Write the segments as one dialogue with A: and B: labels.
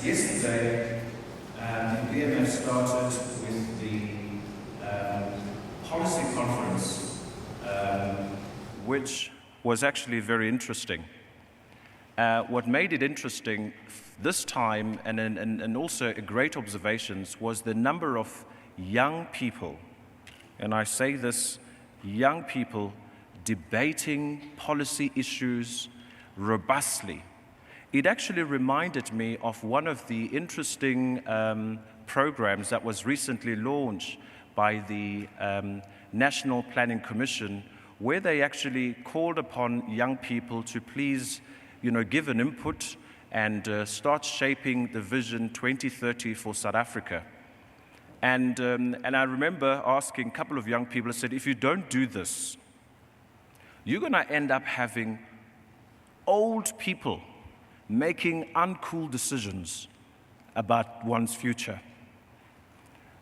A: yesterday, the BMF started with the policy conference, which was actually very interesting. What made it interesting this time, and also a great observations, was the number of young people, and I say this, young people debating policy issues robustly. It actually reminded me of one of the interesting programs that was recently launched by the National Planning Commission, where they actually called upon young people to please, give an input and start shaping the Vision 2030 for South Africa. And I remember asking a couple of young people, I said, if you don't do this, you're going to end up having old people making uncool decisions about one's future.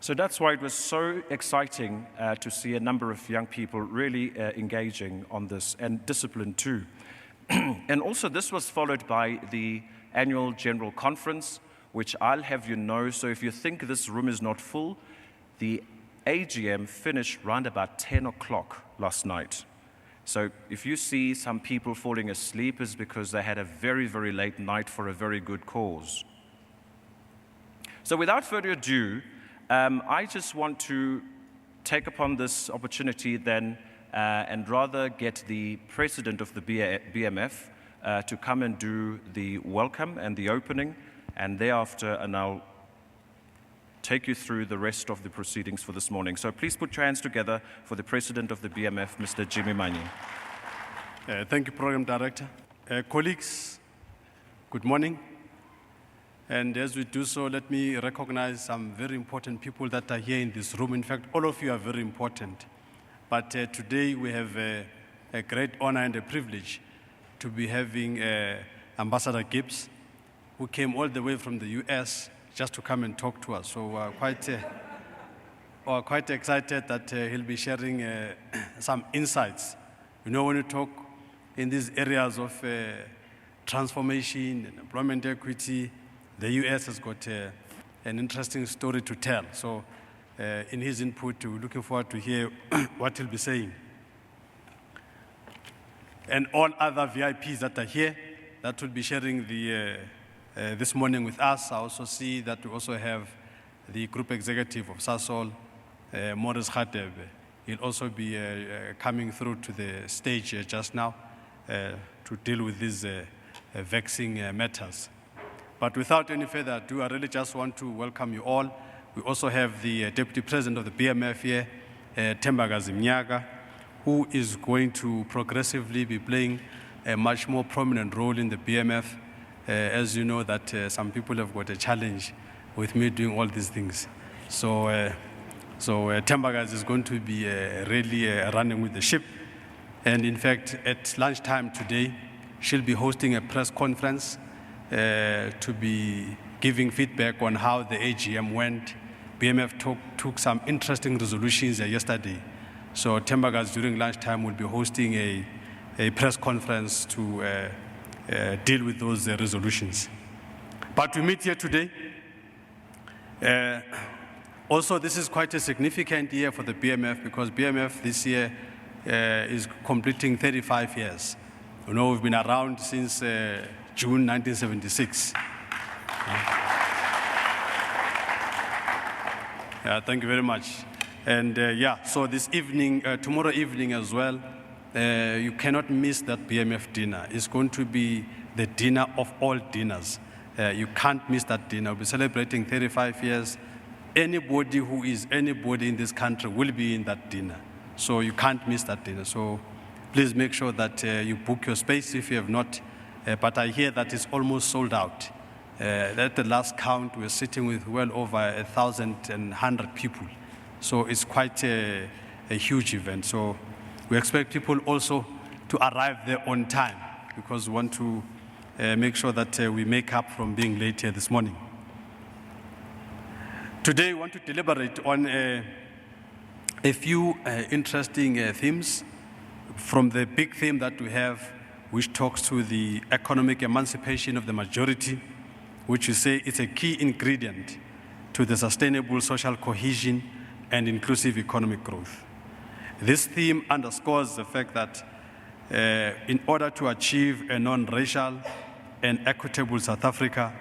A: So that's why it was so exciting to see a number of young people really engaging on this, and discipline too. And also this was followed by the annual general conference, which I'll have you know, so if you think this room is not full, the AGM finished round about 10 o'clock last night. So if you see some people falling asleep, it's because they had a very, very late night for a very good cause. So without further ado, I just want to take upon this opportunity then and rather get the president of the BMF to come and do the welcome and the opening, and thereafter, and I'll take you through the rest of the proceedings for this morning. So please put your hands together for the President of the BMF, Mr. Jimmy Manyi.
B: Thank you, Program Director. Colleagues, good morning. And as we do so, let me recognize some very important people that are here in this room. In fact, all of you are very important. But today we have a great honor and a privilege to be having Ambassador Gibbs, who came all the way from the US just to come and talk to us. So we're quite excited that he'll be sharing some insights. When you talk in these areas of transformation and employment equity, the US has got an interesting story to tell. So in his input, we're looking forward to hear what he'll be saying. And all other VIPs that are here that will be sharing this morning with us. I also see that we also have the Group Executive of Sasol, Maurice Khadebe. He'll also be coming through to the stage just now to deal with these vexing matters. But without any further ado, I really just want to welcome you all. We also have the Deputy President of the BMF here, Thembakazi Mnyaka, who is going to progressively be playing a much more prominent role in the BMF. As you know that some people have got a challenge with me doing all these things. So Thembakazi is going to be really running with the ship. And in fact, at lunchtime today, she'll be hosting a press conference to be giving feedback on how the AGM went. BMF took some interesting resolutions yesterday. So Thembakazi during lunchtime will be hosting a press conference to deal with those resolutions. But we meet here today. Also, this is quite a significant year for the BMF because BMF this year is completing 35 years. We've been around since June 1976. Thank you very much. And so this evening, tomorrow evening as well, you cannot miss that BMF dinner. It's going to be the dinner of all dinners. You can't miss that dinner. We'll be celebrating 35 years. Anybody who is anybody in this country will be in that dinner. So you can't miss that dinner. So please make sure that you book your space if you have not. But I hear that it's almost sold out. At the last count, we're sitting with well over 1,100 people. So it's quite a huge event. So we expect people also to arrive there on time because we want to make sure that we make up from being late here this morning. Today, we want to deliberate on a few interesting themes from the big theme that we have, which talks to the economic emancipation of the majority. which we say is a key ingredient to the sustainable social cohesion and inclusive economic growth. This theme underscores the fact that in order to achieve a non-racial and equitable South Africa,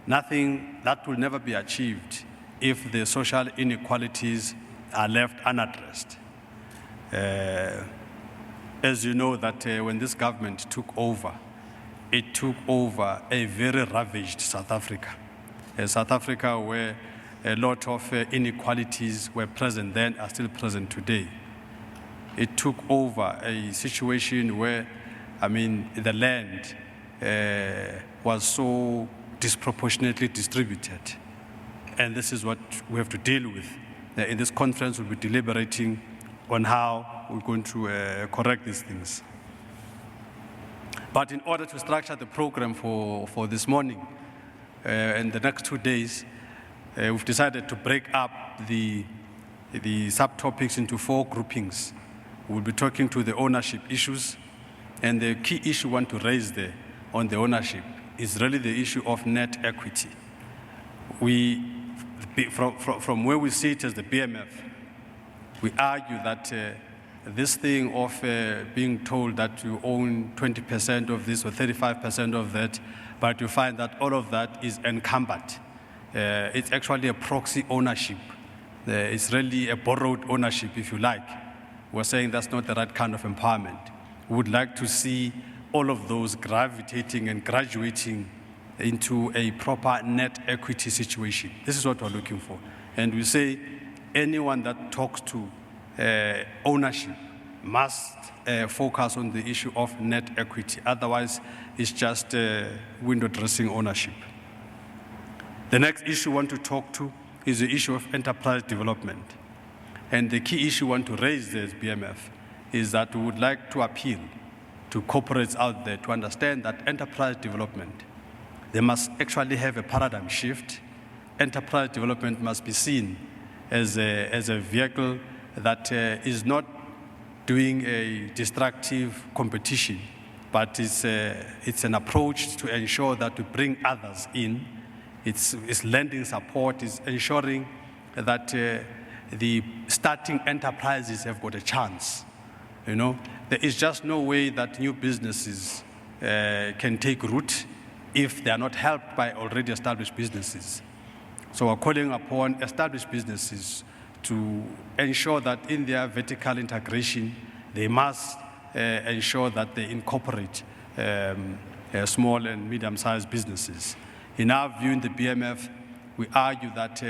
B: nothing that will never be achieved if the social inequalities are left unaddressed. As you know, that when this government took over, it took over a very ravaged South Africa. South Africa where a lot of inequalities were present then, are still present today. It took over a situation where, the land was so disproportionately distributed. And this is what we have to deal with. In this conference, we'll be deliberating on how we're going to correct these things. But in order to structure the program for this morning and the next 2 days, we've decided to break up the subtopics into 4 groupings. We'll be talking to the ownership issues, and the key issue we want to raise there on the ownership is really the issue of net equity. From where we sit as the BMF, we argue that this thing of being told that you own 20% of this or 35% of that, but you find that all of that is encumbered. It's actually a proxy ownership. It's really a borrowed ownership, if you like. We're saying that's not the right kind of empowerment. We would like to see all of those gravitating and graduating into a proper net equity situation. This is what we're looking for. And we say anyone that talks to ownership must focus on the issue of net equity. Otherwise, it's just window dressing ownership. The next issue we want to talk to is the issue of enterprise development. And the key issue we want to raise as BMF is that we would like to appeal to corporates out there to understand that enterprise development, they must actually have a paradigm shift. Enterprise development must be seen as a vehicle that is not doing a destructive competition, but it's an approach to ensure that we bring others in. It's lending support, it's ensuring that the starting enterprises have got a chance. There is just no way that new businesses can take root if they are not helped by already established businesses. So we're calling upon established businesses to ensure that in their vertical integration, they must ensure that they incorporate small and medium-sized businesses. In our view in the BMF, we argue that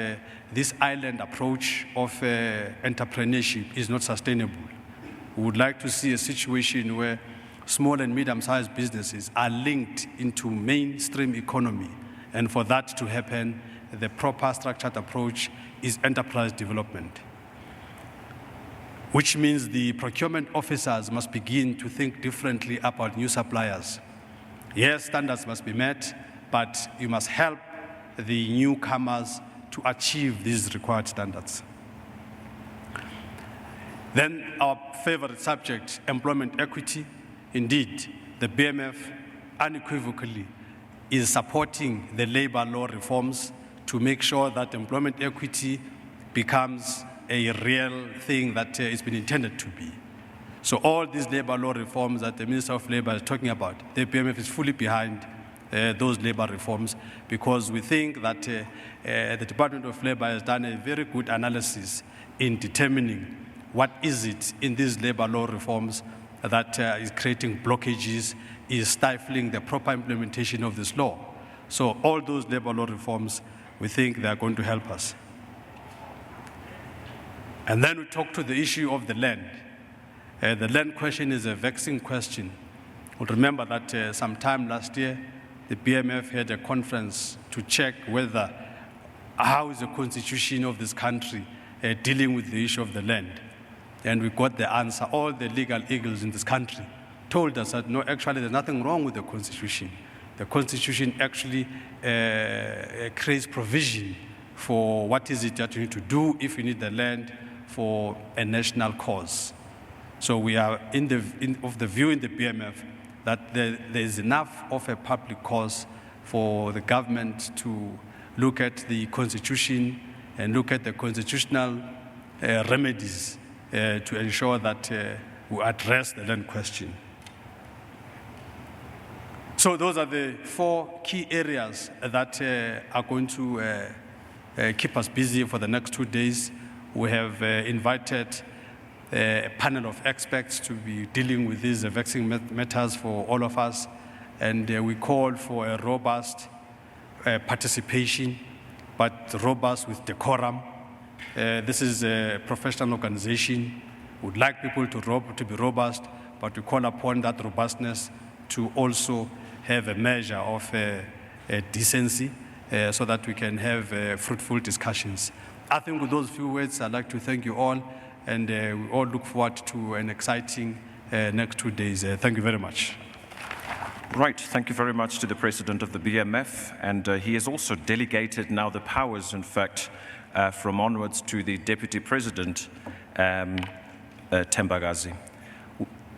B: this island approach of entrepreneurship is not sustainable. We would like to see a situation where small and medium-sized businesses are linked into mainstream economy. And for that to happen, the proper structured approach is enterprise development, which means the procurement officers must begin to think differently about new suppliers. Yes, standards must be met, but you must help the newcomers to achieve these required standards. Then our favorite subject, employment equity. Indeed, the BMF unequivocally is supporting the labor law reforms to make sure that employment equity becomes a real thing that it's been intended to be. So all these labor law reforms that the Minister of Labor is talking about, the BMF is fully behind those labor reforms, because we think that the Department of Labor has done a very good analysis in determining what is it in these labor law reforms that is creating blockages, is stifling the proper implementation of this law. So all those labor law reforms, we think they are going to help us. And then we talk to the issue of the land. The land question is a vexing question. We'll remember that sometime last year, the BMF had a conference to check whether how is the constitution of this country dealing with the issue of the land. And we got the answer. All the legal eagles in this country told us that no, actually there's nothing wrong with the constitution. The constitution actually creates provision for what is it that you need to do if you need the land for a national cause. So we are of the view in the BMF that there is enough of a public cause for the government to look at the Constitution and look at the constitutional remedies to ensure that we address the land question. So those are the 4 key areas that are going to keep us busy for the next 2 days. We have invited a panel of experts to be dealing with these vexing matters for all of us, and we call for a robust participation, but robust with decorum. This is a professional organization. We'd like people to be robust, but we call upon that robustness to also have a measure of decency so that we can have fruitful discussions. I think with those few words, I'd like to thank you all, and we all look forward to an exciting next 2 days. Thank you very much.
A: Right, thank you very much to the President of the BMF, and he has also delegated now the powers, in fact, from onwards to the Deputy President, Tembagazi.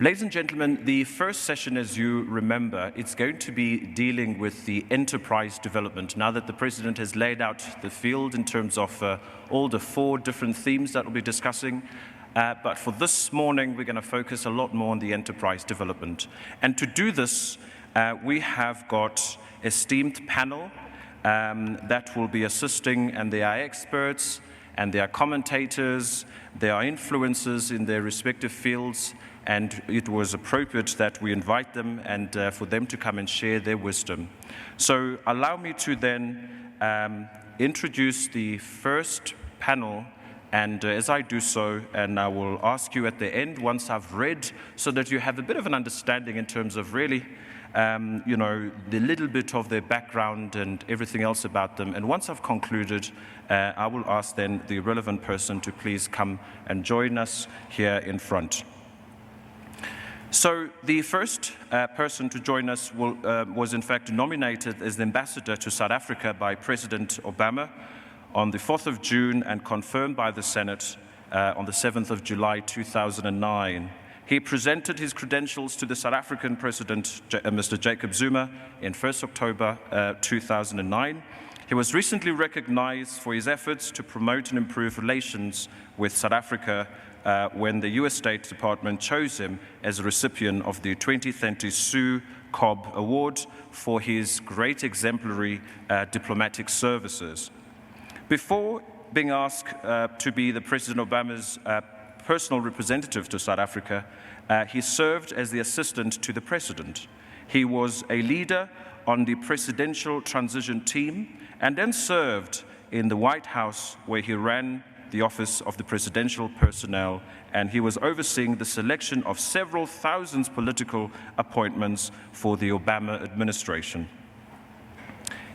A: Ladies and gentlemen, the first session, as you remember, it's going to be dealing with the enterprise development. Now that the President has laid out the field in terms of all the 4 different themes that we'll be discussing, but for this morning, we're going to focus a lot more on the enterprise development. And to do this, we have got an esteemed panel that will be assisting, and they are experts, and they are commentators, they are influencers in their respective fields, and it was appropriate that we invite them and for them to come and share their wisdom. So allow me to then introduce the first panel, and as I do so, and I will ask you at the end, once I've read, so that you have a bit of an understanding in terms of really you know, the little bit of their background and everything else about them. And once I've concluded, I will ask then the relevant person to please come and join us here in front. So the first person to join us was in fact nominated as the ambassador to South Africa by President Obama on the 4th of June and confirmed by the Senate on the 7th of July 2009. He presented his credentials to the South African President, Mr. Jacob Zuma, in 1st October 2009. He was recently recognized for his efforts to promote and improve relations with South Africa when the US State Department chose him as a recipient of the 2020 Sue Cobb Award for his great exemplary diplomatic services. Before being asked to be the President Obama's personal representative to South Africa, he served as the assistant to the President. He was a leader on the presidential transition team and then served in the White House, where he ran the Office of the Presidential Personnel, and he was overseeing the selection of several thousand political appointments for the Obama administration.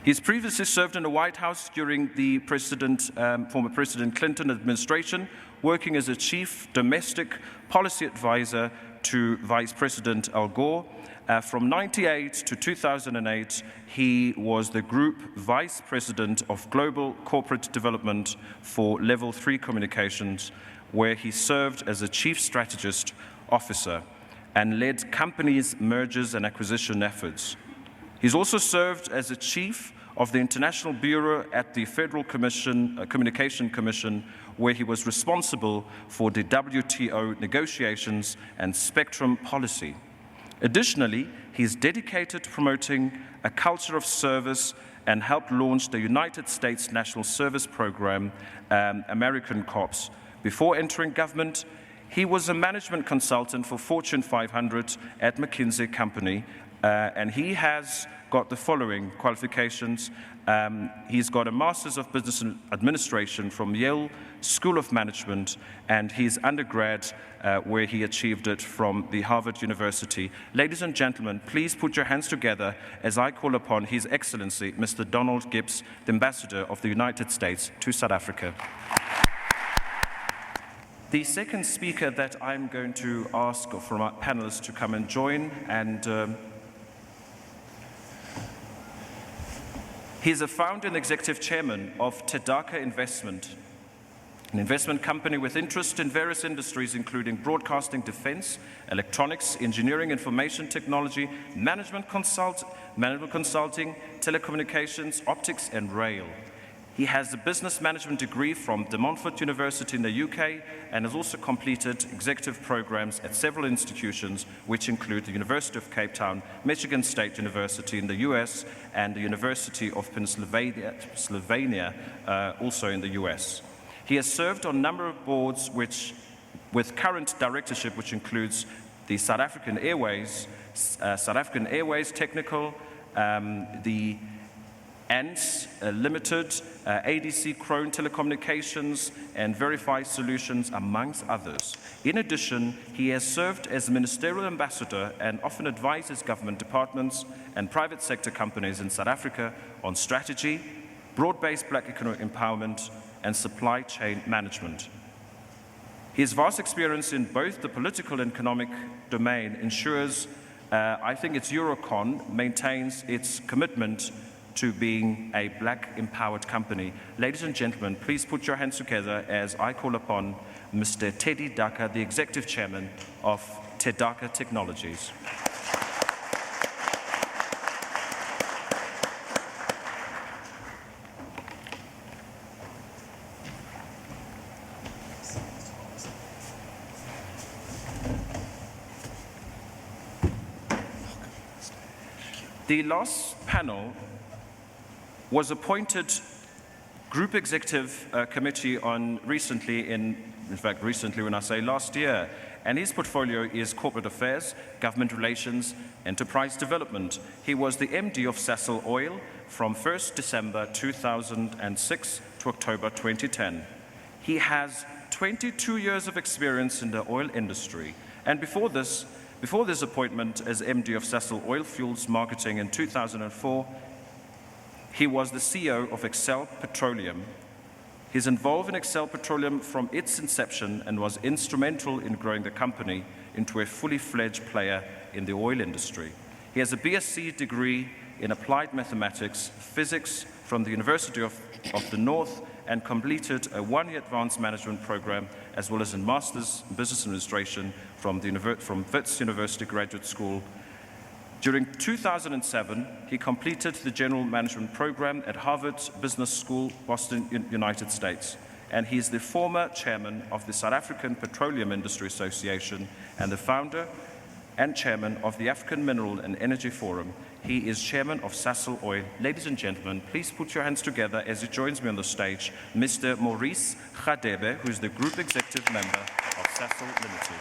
A: He's previously served in the White House during the former President Clinton administration, working as a chief domestic policy advisor to Vice President Al Gore. From 1998 to 2008, he was the Group Vice President of Global Corporate Development for Level 3 Communications, where he served as a Chief Strategist Officer and led companies' mergers and acquisition efforts. He's also served as a Chief of the International Bureau at the Federal Communication Commission, where he was responsible for the WTO negotiations and spectrum policy. Additionally, he is dedicated to promoting a culture of service and helped launch the United States National Service Program, American Corps. Before entering government, he was a management consultant for Fortune 500 at McKinsey Company, and he has got the following qualifications. He's got a Master's of Business Administration from Yale School of Management, and his undergrad, where he achieved it from the Harvard University. Ladies and gentlemen, please put your hands together as I call upon His Excellency, Mr. Donald Gibbs, the Ambassador of the United States to South Africa. The second speaker that I'm going to ask from our panelists to come and join, and he's a founder and executive chairman of Daka Investment. an investment company with interest in various industries, including broadcasting, defense, electronics, engineering, information technology, management consulting, telecommunications, optics, and rail. He has a business management degree from De Montfort University in the UK and has also completed executive programs at several institutions, which include the University of Cape Town, Michigan State University in the US, and the University of Pennsylvania, also in the US. He has served on a number of boards with current directorship, which includes the South African Airways Technical, the ANS Limited, ADC Crone Telecommunications, and Verify Solutions, amongst others. In addition, he has served as ministerial ambassador and often advises government departments and private sector companies in South Africa on strategy, broad-based black economic empowerment, and supply chain management. His vast experience in both the political and economic domain ensures, I think it's Eurocon, maintains its commitment to being a black empowered company. Ladies and gentlemen, please put your hands together as I call upon Mr. Teddy Daka, the Executive Chairman of Daka Technologies. The last panel was appointed Group Executive Committee on recently when I say last year, and his portfolio is corporate affairs, government relations, enterprise development. He was the MD of Sasol Oil from 1st December 2006 to October 2010. He has 22 years of experience in the oil industry, and before this appointment as MD of Sasol Oil Fuels Marketing in 2004, he was the CEO of Excel Petroleum. He's involved in Excel Petroleum from its inception and was instrumental in growing the company into a fully fledged player in the oil industry. He has a BSc degree in applied mathematics, physics from the University of the North, and completed a one-year advanced management program, as well as a master's in business administration from Wits University Graduate School. During 2007, he completed the general management program at Harvard Business School, Boston, United States. And he is the former chairman of the South African Petroleum Industry Association and the founder and chairman of the African Mineral and Energy Forum. He is chairman of Sasol Oil. Ladies and gentlemen, please put your hands together as he joins me on the stage, Mr. Maurice Khadebe, who is the group executive member of Sasol Limited.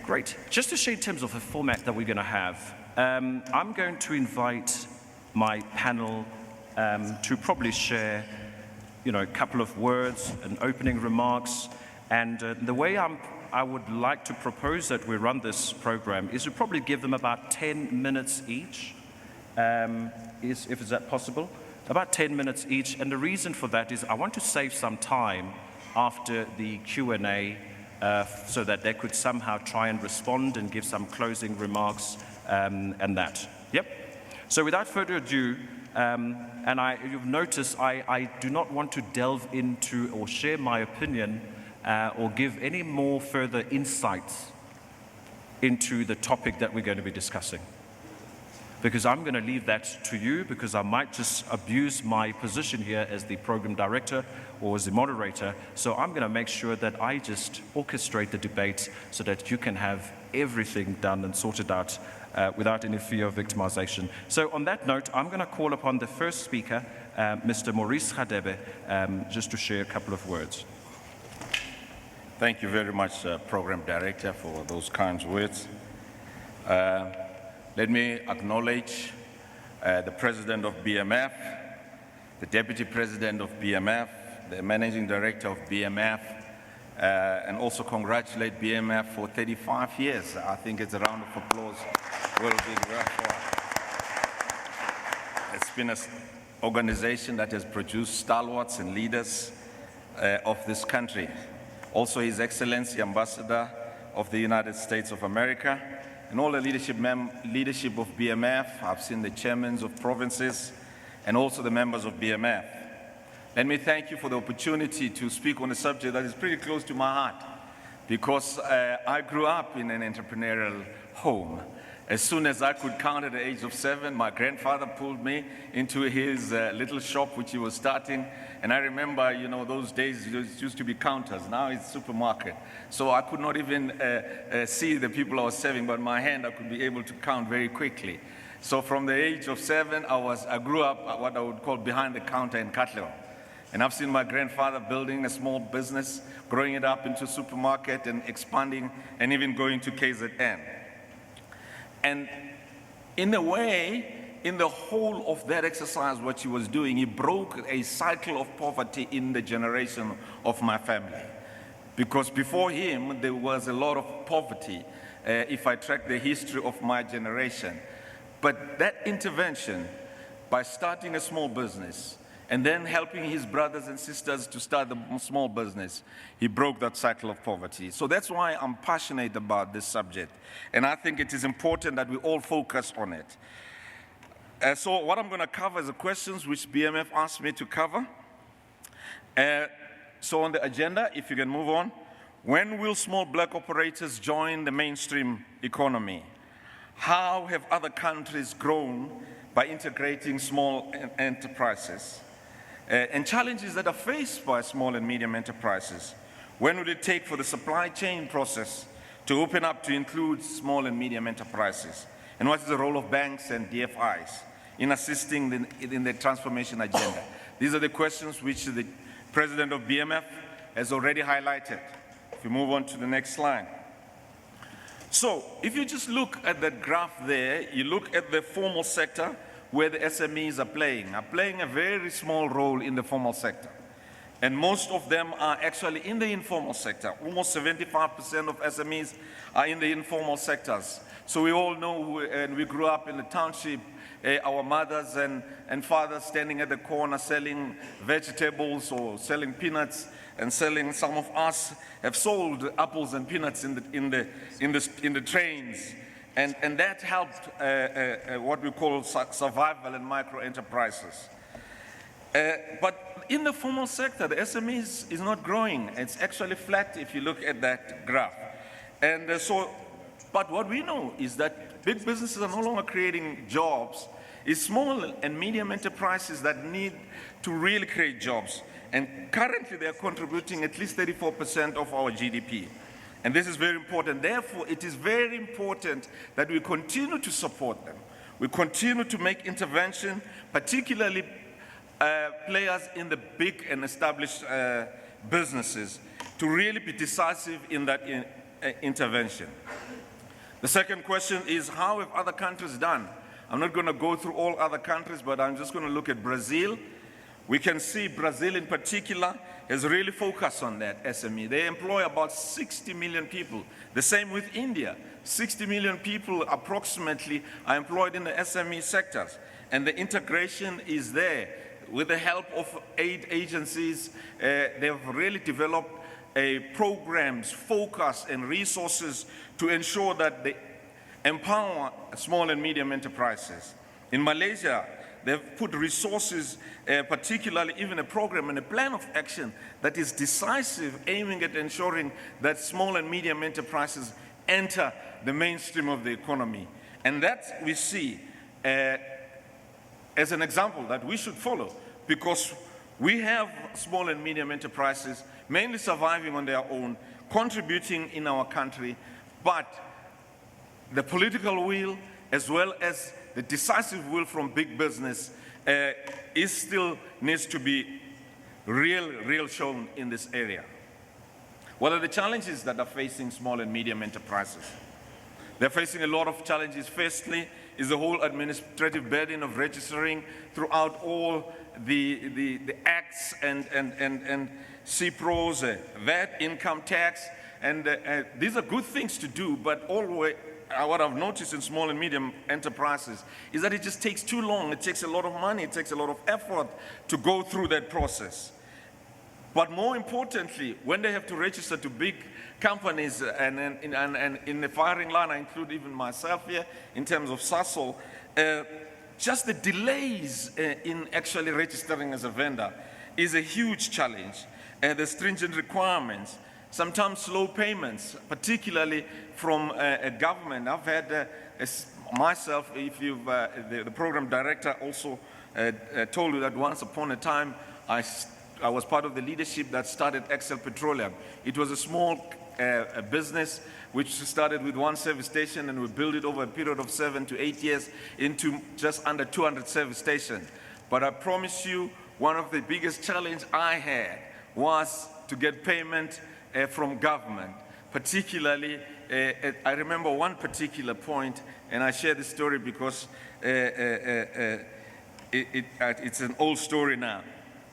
A: Great. Just to share in terms of the format that we're going to have, I'm going to invite my panel to probably share, a couple of words and opening remarks. And the way I would like to propose that we run this program is to probably give them about 10 minutes each, is that possible? About 10 minutes each. And the reason for that is I want to save some time after the Q&A so that they could somehow try and respond and give some closing remarks and that. Yep. So without further ado, you've noticed I do not want to delve into or share my opinion or give any more further insights into the topic that we're going to be discussing. Because I'm going to leave that to you, because I might just abuse my position here as the program director or as the moderator. So I'm going to make sure that I just orchestrate the debate so that you can have everything done and sorted out without any fear of victimization. So on that note, I'm going to call upon the first speaker, Mr. Maurice Khadebe, just to share a couple of words.
C: Thank you very much, Program Director, for those kind words. Let me acknowledge the President of BMF, the Deputy President of BMF, the Managing Director of BMF, and also congratulate BMF for 35 years. I think it's a round of applause will be grateful. It's been an organization that has produced stalwarts and leaders of this country. Also, His Excellency, Ambassador of the United States of America, and all the leadership of BMF. I've seen the chairmen of provinces and also the members of BMF. Let me thank you for the opportunity to speak on a subject that is pretty close to my heart, because I grew up in an entrepreneurial home. As soon as I could count at the age of 7, my grandfather pulled me into his little shop which he was starting. And I remember, you know, those days it used to be counters. Now it's supermarket. So I could not even see the people I was serving, but my hand I could be able to count very quickly. So from the age of 7, I grew up what I would call behind the counter in Katlehong. And I've seen my grandfather building a small business, growing it up into a supermarket and expanding and even going to KZN. And in a way, in the whole of that exercise, what he was doing, he broke a cycle of poverty in the generation of my family. Because before him, there was a lot of poverty, if I track the history of my generation. But that intervention, by starting a small business, and then helping his brothers and sisters to start a small business, he broke that cycle of poverty. So that's why I'm passionate about this subject. And I think it is important that we all focus on it. So what I'm going to cover is the questions which BMF asked me to cover. So on the agenda, if you can move on, when will small black operators join the mainstream economy? How have other countries grown by integrating small enterprises? And challenges that are faced by small and medium enterprises. When will it take for the supply chain process to open up to include small and medium enterprises? And what is the role of banks and Dfis in assisting in the transformation agenda? These are the questions which the president of BMF has already highlighted. If we move on to the next slide. So if you just look at that graph there, you look at the formal sector, where the SMEs are playing a very small role in the formal sector. And most of them are actually in the informal sector. Almost 75% of SMEs are in the informal sectors. So we all know, and we grew up in the township, our mothers and fathers standing at the corner selling vegetables or selling peanuts, and selling. Some of us have sold apples and peanuts in the trains. And that helped what we call survival and micro enterprises. But in the formal sector, the SMEs is not growing. It's actually flat if you look at that graph. And but what we know is that big businesses are no longer creating jobs. It's small and medium enterprises that need to really create jobs. And currently they are contributing at least 34% of our GDP. And this is very important. Therefore, it is very important that we continue to support them. We continue to make intervention, particularly players in the big and established businesses, to really be decisive in that intervention. The second question is, how have other countries done? I'm not going to go through all other countries, but I'm just going to look at Brazil. We can see Brazil in particular has really focused on that SME. They employ about 60 million people. The same with India. 60 million people approximately are employed in the SME sectors. And the integration is there. With the help of aid agencies, they've really developed programs, focus, and resources to ensure that they empower small and medium enterprises. In Malaysia, they've put resources, particularly even a program and a plan of action that is decisive, aiming at ensuring that small and medium enterprises enter the mainstream of the economy. And that we see as an example that we should follow, because we have small and medium enterprises mainly surviving on their own, contributing in our country, but the political will as well as the decisive will from big business still needs to be real shown in this area. What are the challenges that are facing small and medium enterprises? They're facing a lot of challenges. Firstly, is the whole administrative burden of registering throughout all the acts and CPROs, VAT, income tax, and these are good things to do, but always what I've noticed in small and medium enterprises is that it just takes too long. It takes a lot of money, it takes a lot of effort to go through that process. But more importantly, when they have to register to big companies, and in the firing line, I include even myself here in terms of Sasol, just the delays in actually registering as a vendor is a huge challenge. The stringent requirements, sometimes slow payments, particularly from a government. I've had myself, if you've, the program director also told you that once upon a time, I was part of the leadership that started Excel Petroleum. It was a small business which started with one service station, and we built it over a period of 7 to 8 years into just under 200 service stations. But I promise you, one of the biggest challenges I had was to get payment from government. Particularly, I remember one particular point, and I share this story because it's an old story now.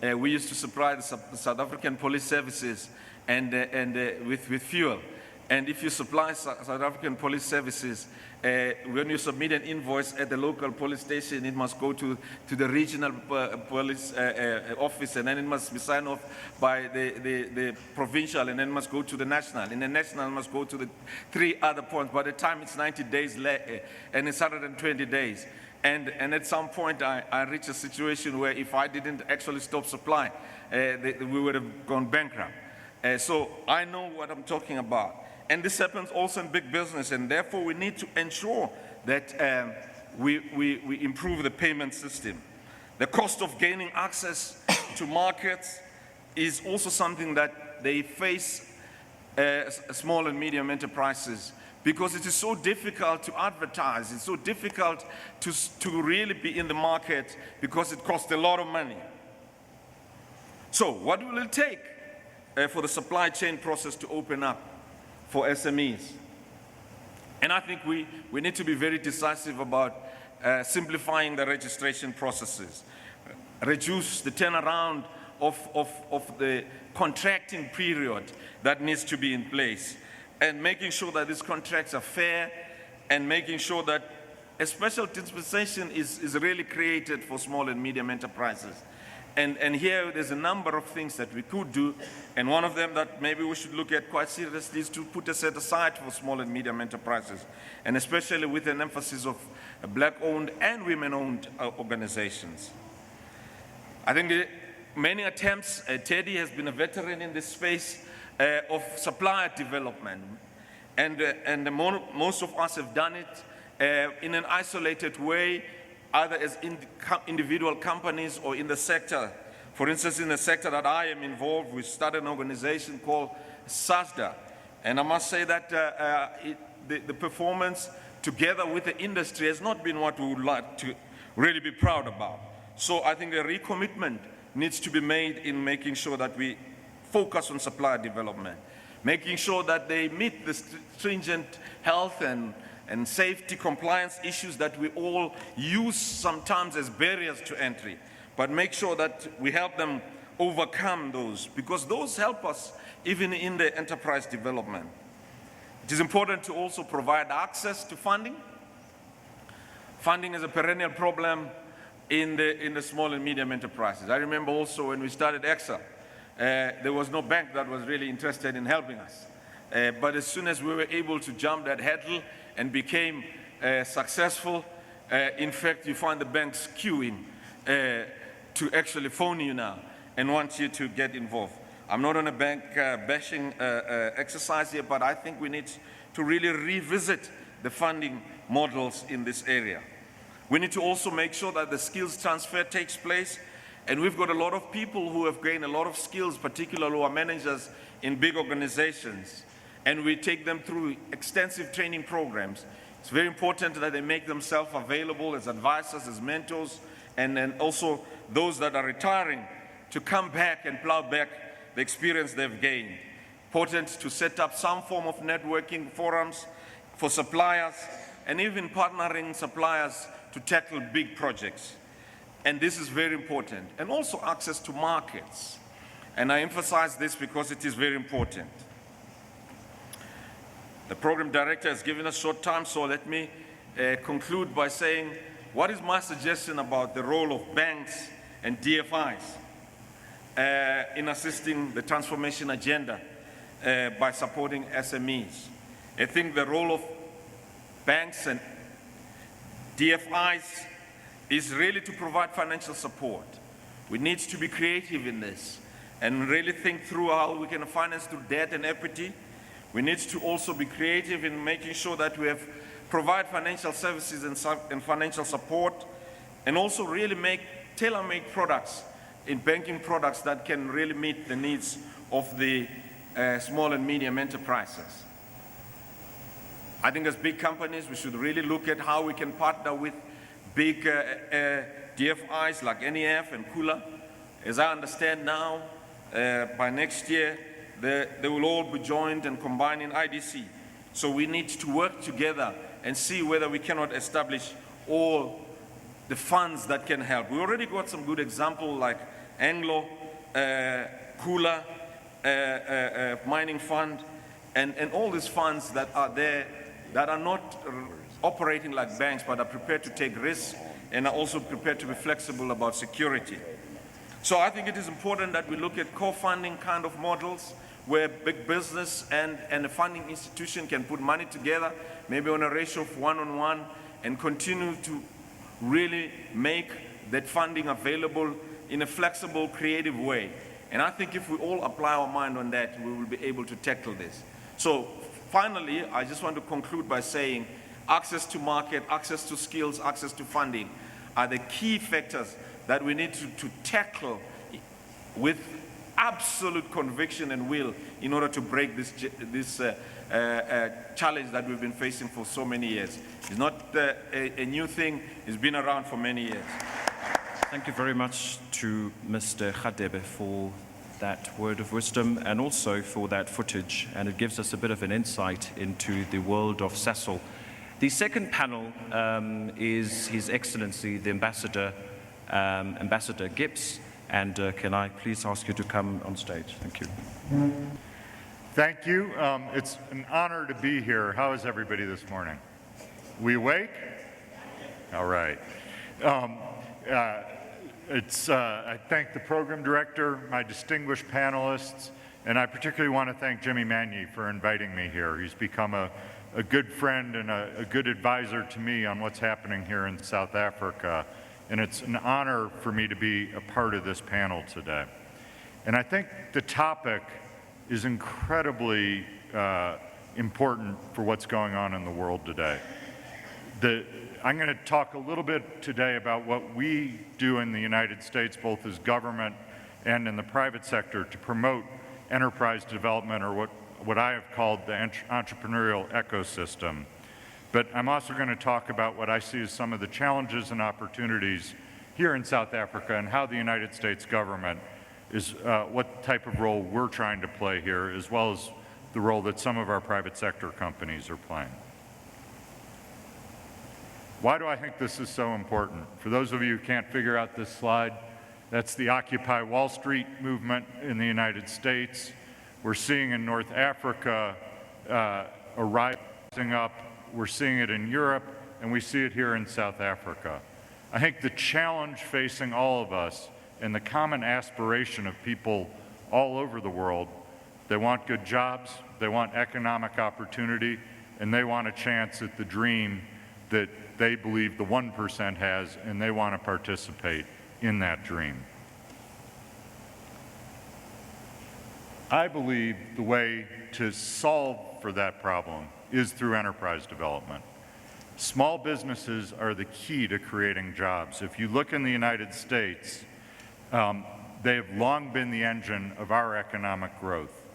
C: We used to supply the South African police services with fuel. And if you supply South African police services, when you submit an invoice at the local police station, it must go to the regional police office, and then it must be signed off by the provincial, and then it must go to the national. And the national must go to the 3 other points. By the time it's 90 days and it's 120 days. And at some point, I reached a situation where if I didn't actually stop supply, we would have gone bankrupt. So I know what I'm talking about. And this happens also in big business, and therefore we need to ensure that we improve the payment system. The cost of gaining access to markets is also something that they face small and medium enterprises, because it is so difficult to advertise, it's so difficult to really be in the market because it costs a lot of money. So what will it take for the supply chain process to open up for SMEs? And I think we need to be very decisive about simplifying the registration processes, reduce the turnaround of the contracting period that needs to be in place, and making sure that these contracts are fair, and making sure that a special dispensation is really created for small and medium enterprises. And here there's a number of things that we could do, and one of them that maybe we should look at quite seriously is to put a set aside for small and medium enterprises, and especially with an emphasis of black-owned and women-owned organizations. I think many attempts, Teddy has been a veteran in this space of supplier development, and most of us have done it in an isolated way, either as individual companies or in the sector. For instance, in the sector that I am involved, we started an organization called SASDA. And I must say that the performance together with the industry has not been what we would like to really be proud about. So I think a recommitment needs to be made in making sure that we focus on supplier development, making sure that they meet the stringent health and safety compliance issues that we all use sometimes as barriers to entry, but make sure that we help them overcome those, because those help us even in the enterprise development. It is important to also provide access to funding. Funding is a perennial problem in the small and medium enterprises. I remember also when we started Excel, there was no bank that was really interested in helping us. But as soon as we were able to jump that hurdle and became successful, in fact, you find the banks queuing to actually phone you now and want you to get involved. I'm not on a bank bashing exercise here, but I think we need to really revisit the funding models in this area. We need to also make sure that the skills transfer takes place, and we've got a lot of people who have gained a lot of skills, particularly who are managers in big organizations, and we take them through extensive training programs. It's very important that they make themselves available as advisors, as mentors, and then also those that are retiring to come back and plow back the experience they've gained. Important to set up some form of networking forums for suppliers, and even partnering suppliers to tackle big projects. And this is very important. And also access to markets. And I emphasize this because it is very important. The program director has given us short time, so let me conclude by saying, what is my suggestion about the role of banks and Dfis in assisting the transformation agenda by supporting SMEs? I think the role of banks and Dfis is really to provide financial support. We need to be creative in this and really think through how we can finance through debt and equity. We need to also be creative in making sure that we provide financial services and financial support, and also really make tailor-made products in banking products that can really meet the needs of the small and medium enterprises. I think as big companies, we should really look at how we can partner with big Dfis like NEF and Kula. As I understand now, by next year, they will all be joined and combined in IDC. So we need to work together and see whether we cannot establish all the funds that can help. We already got some good examples like Anglo, Kula, Mining Fund, and all these funds that are there that are not operating like banks but are prepared to take risks and are also prepared to be flexible about security. So I think it is important that we look at co-funding kind of models where big business and a funding institution can put money together, maybe on a ratio of 1-on-1, and continue to really make that funding available in a flexible, creative way. And I think if we all apply our mind on that, we will be able to tackle this. So finally, I just want to conclude by saying access to market, access to skills, access to funding are the key factors that we need to tackle with absolute conviction and will in order to break this challenge that we've been facing for so many years. It's not a new thing, it's been around for many years.
A: Thank you very much to Mr. Radebe for that word of wisdom and also for that footage, and it gives us a bit of an insight into the world of Sasol. The second panel is His Excellency, the Ambassador Gips, and can I please ask you to come on stage? Thank you.
D: Thank you. It's an honor to be here. How is everybody this morning? We awake? All right. I thank the program director, my distinguished panelists, and I particularly want to thank Jimmy Manyi for inviting me here. He's become a good friend and a good advisor to me on what's happening here in South Africa. And it's an honor for me to be a part of this panel today. And I think the topic is incredibly important for what's going on in the world today. I'm going to talk a little bit today about what we do in the United States, both as government and in the private sector, to promote enterprise development, or what I have called the entrepreneurial ecosystem. But I'm also going to talk about what I see as some of the challenges and opportunities here in South Africa and how the United States government is, what type of role we're trying to play here, as well as the role that some of our private sector companies are playing. Why do I think this is so important? For those of you who can't figure out this slide, that's the Occupy Wall Street movement in the United States. We're seeing in North Africa a rising up. We're seeing it in Europe, and we see it here in South Africa. I think the challenge facing all of us and the common aspiration of people all over the world, they want good jobs, they want economic opportunity, and they want a chance at the dream that they believe the 1% has, and they want to participate in that dream. I believe the way to solve for that problem is through enterprise development. Small businesses are the key to creating jobs. If you look in the United States, they have long been the engine of our economic growth.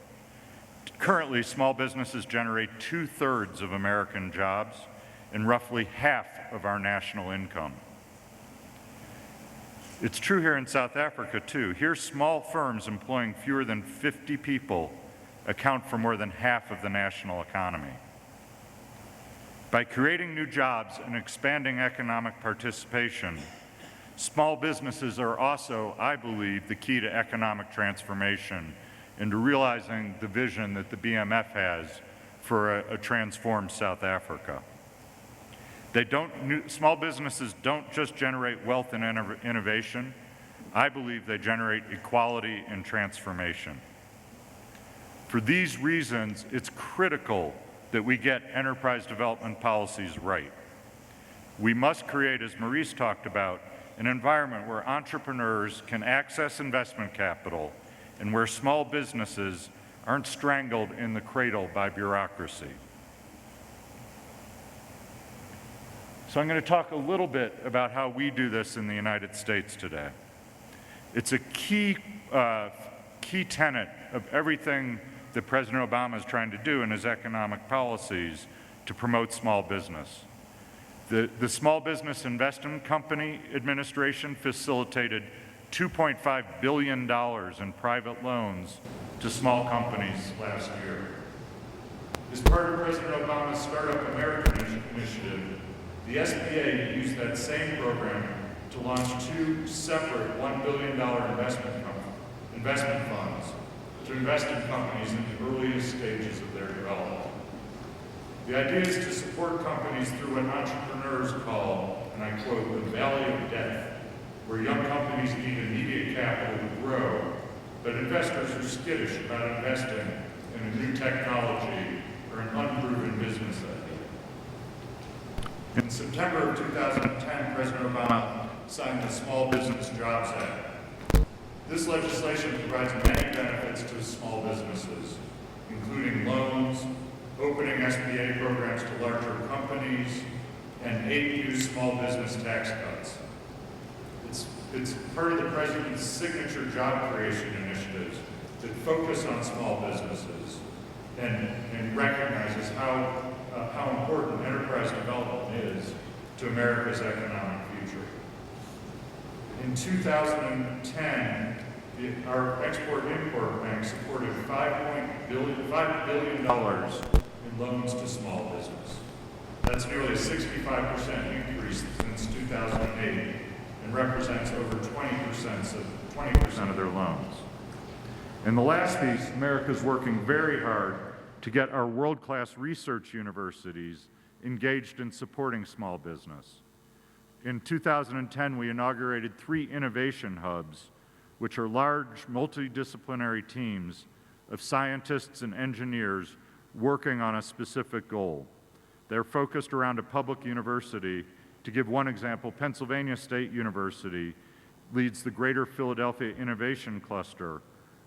D: Currently, small businesses generate 2/3 of American jobs and roughly half of our national income. It's true here in South Africa, too. Here, small firms employing fewer than 50 people account for more than half of the national economy. By creating new jobs and expanding economic participation, small businesses are also, I believe, the key to economic transformation and to realizing the vision that the BMF has for a transformed South Africa. Small businesses don't just generate wealth and innovation. I believe they generate equality and transformation. For these reasons, it's critical that we get enterprise development policies right. We must create, as Maurice talked about, an environment where entrepreneurs can access investment capital and where small businesses aren't strangled in the cradle by bureaucracy. So I'm going to talk a little bit about how we do this in the United States today. It's a key tenet of everything that President Obama is trying to do in his economic policies to promote small business. The Small Business Investment Company Administration facilitated $2.5 billion in private loans to small companies last year. As part of President Obama's Startup America initiative, the SBA used that same program to launch 2 separate $1 billion investment funds to invest in companies in the earliest stages of their development. The idea is to support companies through what entrepreneurs call, and I quote, the valley of death, where young companies need immediate capital to grow, but investors are skittish about investing in a new technology or an unproven business idea. In September of 2010, President Obama signed the Small Business Jobs Act. This legislation provides many benefits to small businesses, including loans, opening SBA programs to larger companies, and 8 new small business tax cuts. It's part of the President's signature job creation initiatives that focus on small businesses and recognizes how important enterprise development is to America's economic future. In 2010, our Export-Import Bank supported $5 billion in loans to small business. That's nearly a 65% increase since 2008 and represents over 20% of their loans. And the last piece, America's working very hard to get our world-class research universities engaged in supporting small business. In 2010, we inaugurated 3 innovation hubs, which are large multidisciplinary teams of scientists and engineers working on a specific goal. They're focused around a public university. To give one example, Pennsylvania State University leads the Greater Philadelphia Innovation Cluster,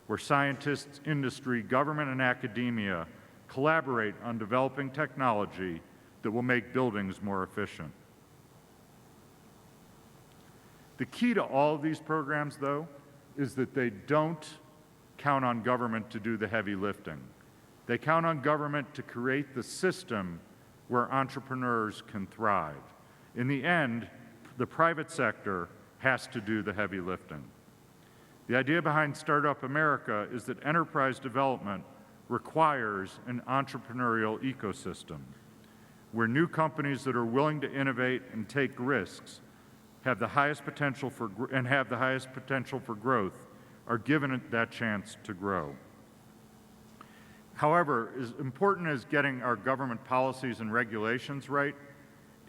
D: where scientists, industry, government, and academia collaborate on developing technology that will make buildings more efficient. The key to all of these programs, though, is that they don't count on government to do the heavy lifting. They count on government to create the system where entrepreneurs can thrive. In the end, the private sector has to do the heavy lifting. The idea behind Startup America is that enterprise development requires an entrepreneurial ecosystem where new companies that are willing to innovate and take risks have the highest potential for growth are given that chance to grow. However, as important as getting our government policies and regulations right,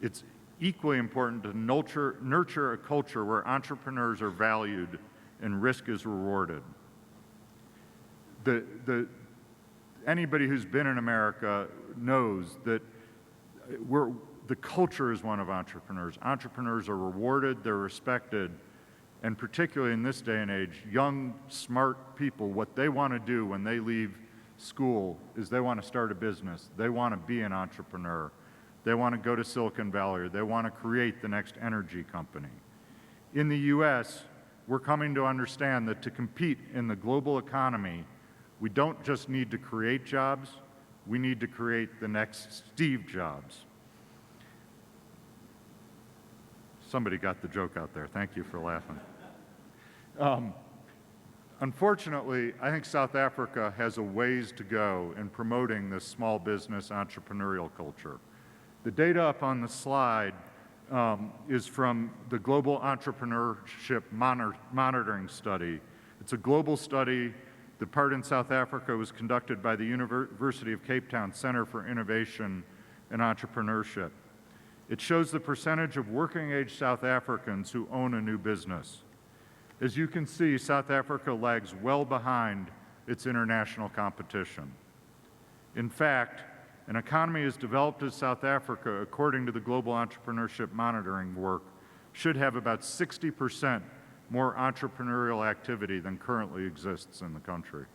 D: it's equally important to nurture a culture where entrepreneurs are valued and risk is rewarded. Anybody who's been in America knows that the culture is one of entrepreneurs. Entrepreneurs are rewarded, they're respected, and particularly in this day and age, young, smart people, what they want to do when they leave school is they want to start a business. They want to be an entrepreneur. They want to go to Silicon Valley, or they want to create the next energy company. In the US, we're coming to understand that to compete in the global economy, we don't just need to create jobs, we need to create the next Steve Jobs. Somebody got the joke out there. Thank you for laughing. Unfortunately, I think South Africa has a ways to go in promoting this small business entrepreneurial culture. The data up on the slide is from the Global Entrepreneurship Monitoring Study. It's a global study. The part in South Africa was conducted by the University of Cape Town Center for Innovation and Entrepreneurship. It shows the percentage of working-age South Africans who own a new business. As you can see, South Africa lags well behind its international competition. In fact, An economy as developed as South Africa, according to the Global Entrepreneurship Monitoring work, should have about 60% more entrepreneurial activity than currently exists in the country.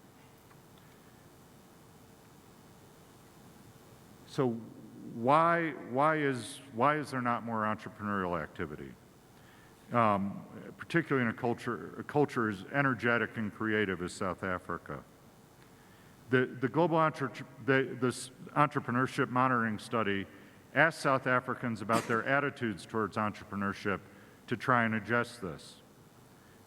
D: So why is there not more entrepreneurial activity? Particularly in a culture as energetic and creative as South Africa. The Global Entrepreneurship Monitoring Study asked South Africans about their attitudes towards entrepreneurship to try and adjust this.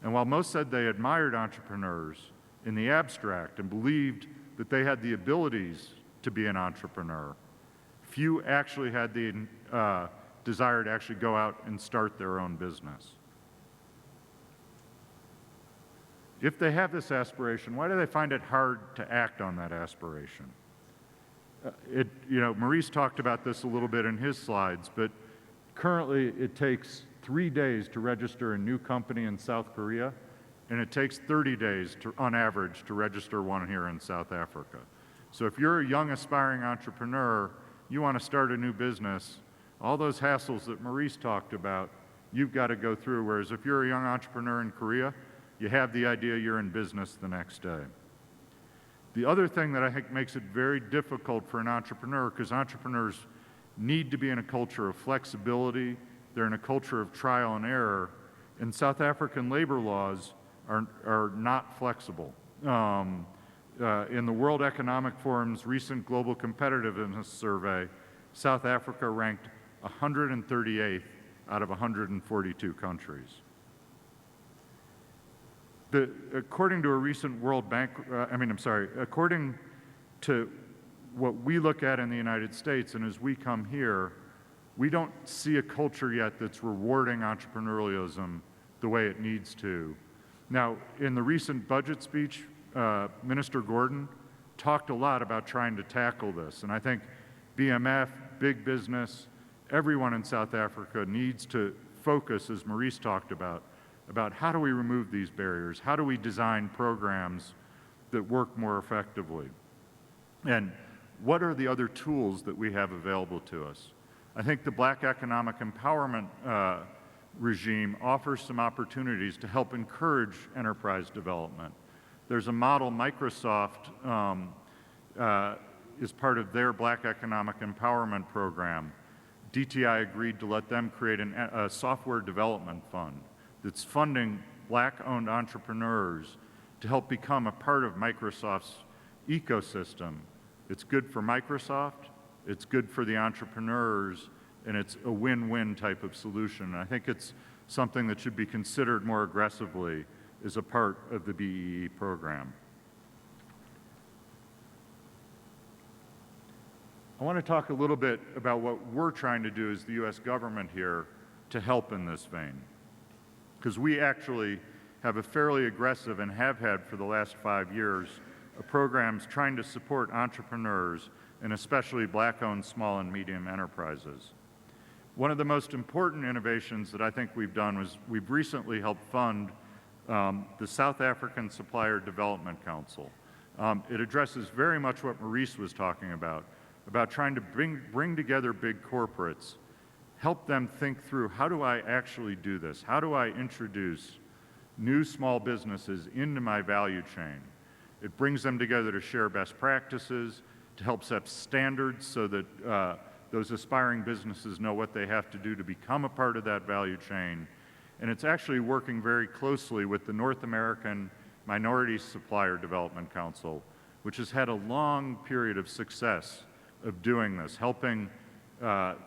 D: And while most said they admired entrepreneurs in the abstract and believed that they had the abilities to be an entrepreneur, few actually had the desire to actually go out and start their own business. If they have this aspiration, why do they find it hard to act on that aspiration? Maurice talked about this a little bit in his slides, but currently it takes 3 days to register a new company in South Korea, and it takes 30 days on average to register one here in South Africa. So if you're a young aspiring entrepreneur, you want to start a new business, all those hassles that Maurice talked about, you've got to go through, whereas if you're a young entrepreneur in Korea, you have the idea, you're in business the next day. The other thing that I think makes it very difficult for an entrepreneur, because entrepreneurs need to be in a culture of flexibility, they're in a culture of trial and error, and South African labor laws are not flexible. In the World Economic Forum's recent Global Competitiveness Survey, South Africa ranked 138th out of 142 countries. According to a recent World Bank, according to what we look at in the United States, and as we come here, we don't see a culture yet that's rewarding entrepreneurialism the way it needs to. Now, in the recent budget speech, Minister Gordon talked a lot about trying to tackle this, and I think BMF, big business, everyone in South Africa needs to focus, as Maurice talked about how do we remove these barriers? How do we design programs that work more effectively? And what are the other tools that we have available to us? I think the Black Economic Empowerment regime offers some opportunities to help encourage enterprise development. There's a model Microsoft is part of their Black Economic Empowerment program. DTI agreed to let them create a software development fund that's funding Black-owned entrepreneurs to help become a part of Microsoft's ecosystem. It's good for Microsoft, it's good for the entrepreneurs, and it's a win-win type of solution. And I think it's something that should be considered more aggressively as a part of the BEE program. I want to talk a little bit about what we're trying to do as the US government here to help in this vein. Because we actually have a fairly aggressive, and have had for the last 5 years, programs trying to support entrepreneurs and especially Black-owned small and medium enterprises. One of the most important innovations that I think we've done was we've recently helped fund the South African Supplier Development Council. It addresses very much what Maurice was talking about trying to bring together big corporates, help them think through, how do I actually do this? How do I introduce new small businesses into my value chain? It brings them together to share best practices, to help set standards so that those aspiring businesses know what they have to do to become a part of that value chain. And it's actually working very closely with the North American Minority Supplier Development Council, which has had a long period of success of doing this, helping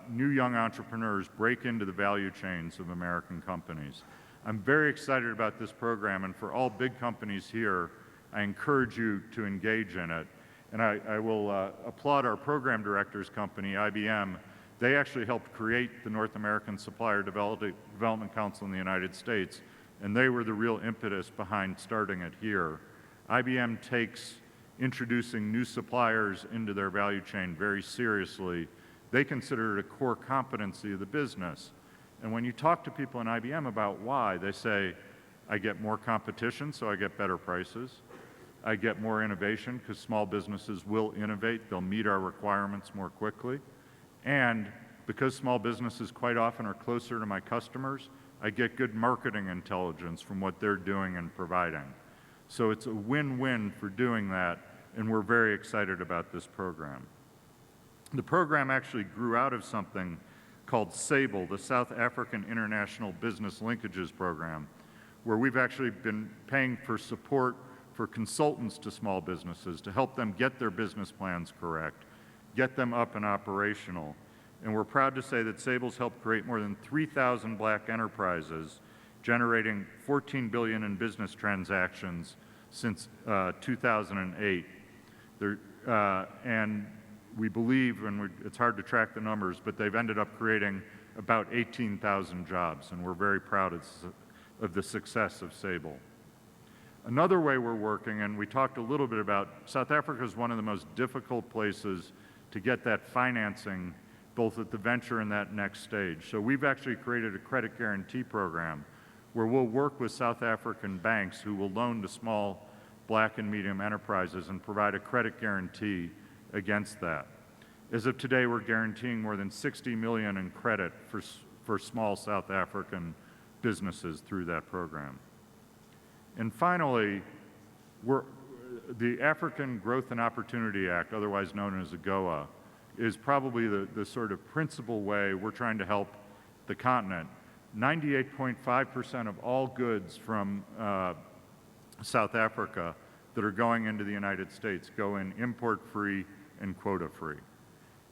D: new young entrepreneurs break into the value chains of American companies. I'm very excited about this program, and for all big companies here, I encourage you to engage in it. And I will applaud our program directors company, IBM. They actually helped create the North American Supplier Development Council in the United States, and they were the real impetus behind starting it here. IBM takes introducing new suppliers into their value chain very seriously. They consider it a core competency of the business. And when you talk to people in IBM about why, they say, I get more competition, so I get better prices. I get more innovation because small businesses will innovate. They'll meet our requirements more quickly. And because small businesses quite often are closer to my customers, I get good marketing intelligence from what they're doing and providing. So it's a win-win for doing that, and we're very excited about this program. The program actually grew out of something called SABLE, the South African International Business Linkages Program, where we've actually been paying for support for consultants to small businesses to help them get their business plans correct, get them up and operational. And we're proud to say that SABLE's helped create more than 3,000 black enterprises, generating $14 billion in business transactions since 2008. And we believe, and it's hard to track the numbers, but they've ended up creating about 18,000 jobs, and we're very proud of the success of SABLE. Another way we're working, and we talked a little bit about, South Africa is one of the most difficult places to get that financing, both at the venture and that next stage. So we've actually created a credit guarantee program where we'll work with South African banks who will loan to small, black and medium enterprises and provide a credit guarantee against that. As of today, we're guaranteeing more than 60 million in credit for small South African businesses through that program. And finally, the African Growth and Opportunity Act, otherwise known as AGOA, is probably the sort of principal way we're trying to help the continent. 98.5% of all goods from South Africa that are going into the United States go in import-free and quota-free.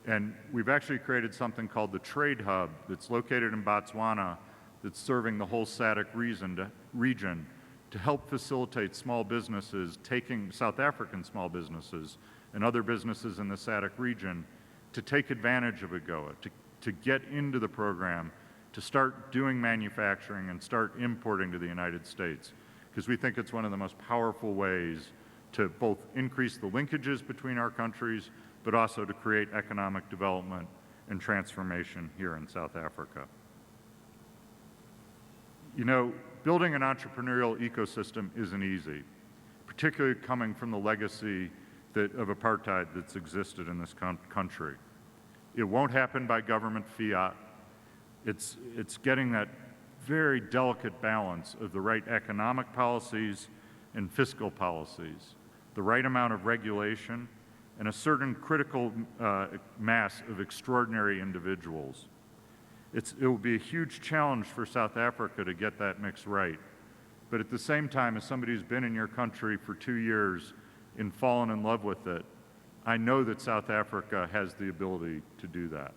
D: And we've actually created something called the Trade Hub that's located in Botswana that's serving the whole SADC region to help facilitate small businesses, taking South African small businesses and other businesses in the SADC region to take advantage of AGOA, to get into the program, to start doing manufacturing and start importing to the United States, because we think it's one of the most powerful ways to both increase the linkages between our countries, but also to create economic development and transformation here in South Africa. You know, building an entrepreneurial ecosystem isn't easy, particularly coming from the legacy of apartheid that's existed in this country. It won't happen by government fiat. It's getting that very delicate balance of the right economic policies and fiscal policies, the right amount of regulation, and a certain critical mass of extraordinary individuals. It will be a huge challenge for South Africa to get that mix right. But at the same time, as somebody who's been in your country for 2 years and fallen in love with it, I know that South Africa has the ability to do that.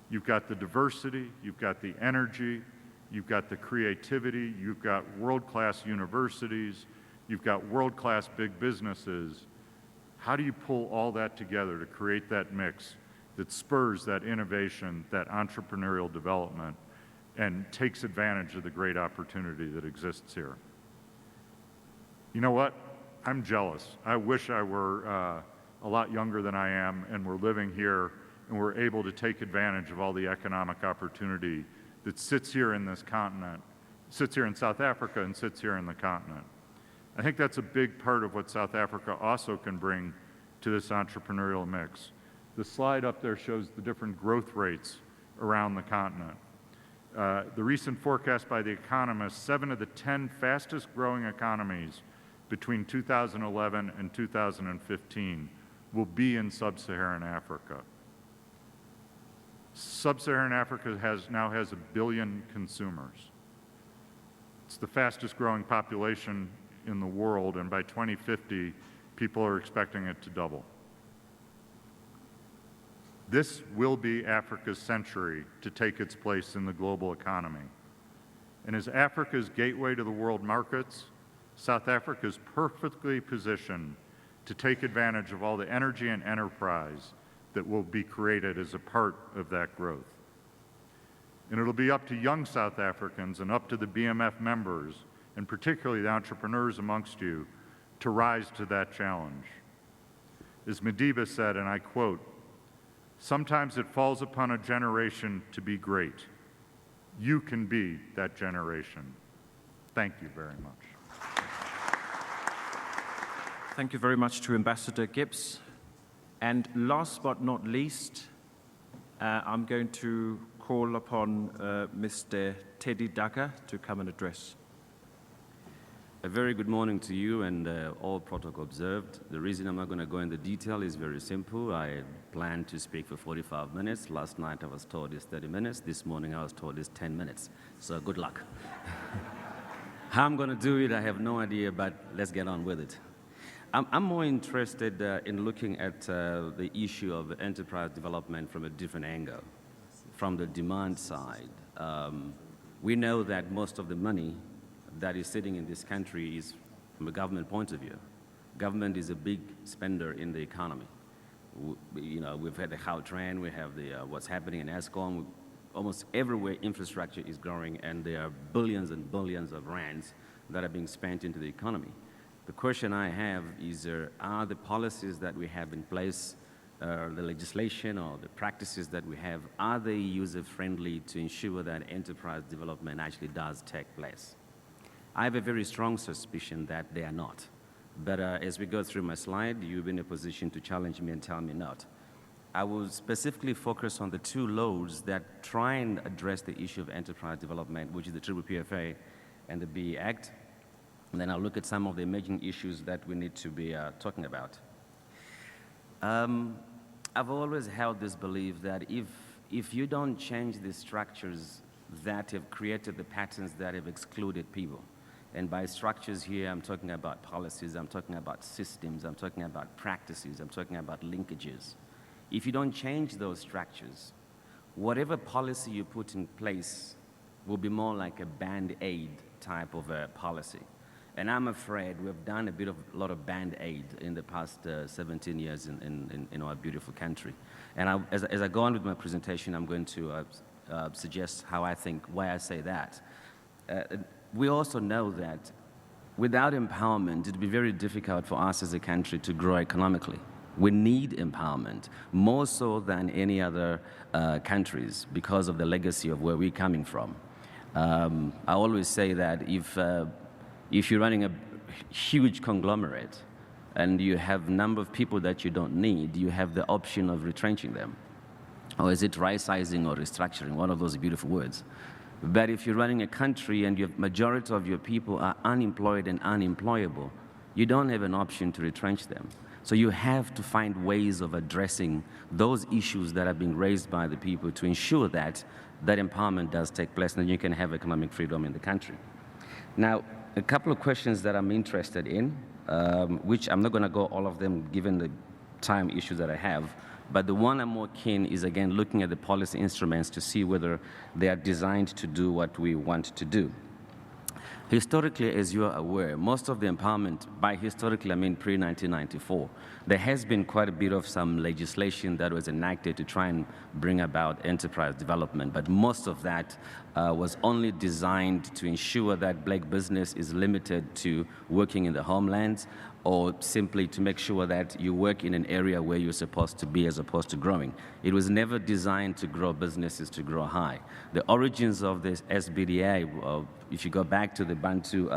D: You've got the diversity, you've got the energy, you've got the creativity, you've got world-class universities, you've got world-class big businesses. How do you pull all that together to create that mix that spurs that innovation, that entrepreneurial development, and takes advantage of the great opportunity that exists here? You know what? I'm jealous. I wish I were a lot younger than I am and were living here and were able to take advantage of all the economic opportunity that sits here in this continent, sits here in South Africa and sits here in the continent. I think that's a big part of what South Africa also can bring to this entrepreneurial mix. The slide up there shows the different growth rates around the continent. The recent forecast by The Economist, 7 of the 10 fastest growing economies between 2011 and 2015 will be in sub-Saharan Africa. Sub-Saharan Africa now has 1 billion consumers. It's the fastest growing population in the world, and by 2050, people are expecting it to double. This will be Africa's century to take its place in the global economy. And as Africa's gateway to the world markets, South Africa is perfectly positioned to take advantage of all the energy and enterprise that will be created as a part of that growth. And it'll be up to young South Africans and up to the BMF members, and particularly the entrepreneurs amongst you, to rise to that challenge. As Radebe said, and I quote, "Sometimes it falls upon a generation to be great. You can be that generation." Thank you very much.
A: Thank you very much to Ambassador Gibbs. And last but not least, I'm going to call upon Mr. Teddy Daka to come and address.
E: A very good morning to you and all protocol observed. The reason I'm not going to go into detail is very simple. I planned to speak for 45 minutes. Last night I was told it's 30 minutes. This morning I was told it's 10 minutes. So good luck. How I'm going to do it, I have no idea, but let's get on with it. I'm more interested in looking at the issue of enterprise development from a different angle, from the demand side. We know that most of the money that is sitting in this country is from a government point of view. Government is a big spender in the economy. You know, we've had the Gautrain, we have the what's happening in Eskom. Almost everywhere infrastructure is growing, and there are billions and billions of rands that are being spent into the economy. The question I have is, are the policies that we have in place, the legislation or the practices that we have, are they user-friendly to ensure that enterprise development actually does take place? I have a very strong suspicion that they are not. But as we go through my slide, you'll be in a position to challenge me and tell me not. I will specifically focus on the two laws that try and address the issue of enterprise development, which is the PPFA and the BE Act. And then I'll look at some of the emerging issues that we need to be talking about. I've always held this belief that if you don't change the structures that have created the patterns that have excluded people, and by structures here, I'm talking about policies, I'm talking about systems, I'm talking about practices, I'm talking about linkages. If you don't change those structures, whatever policy you put in place will be more like a band-aid type of a policy. And I'm afraid we've done a lot of band-aid in the past 17 years in our beautiful country. And as I go on with my presentation, I'm going to suggest why I say that. We also know that without empowerment, it would be very difficult for us as a country to grow economically. We need empowerment, more so than any other countries, because of the legacy of where we're coming from. I always say that if you're running a huge conglomerate and you have a number of people that you don't need, you have the option of retrenching them. Or is it right-sizing or restructuring, one of those beautiful words. But if you're running a country and the majority of your people are unemployed and unemployable, you don't have an option to retrench them. So you have to find ways of addressing those issues that are being raised by the people to ensure that that empowerment does take place and you can have economic freedom in the country. Now, a couple of questions that I'm interested in, which I'm not going to go all of them given the time issues that I have, but the one I'm more keen is, again, looking at the policy instruments to see whether they are designed to do what we want to do. Historically, as you are aware, most of the empowerment, by historically I mean pre-1994, there has been quite a bit of some legislation that was enacted to try and bring about enterprise development, but most of that was only designed to ensure that black business is limited to working in the homelands, or simply to make sure that you work in an area where you're supposed to be as opposed to growing. It was never designed to grow businesses to grow high. The origins of this SBDA, if you go back to the Bantu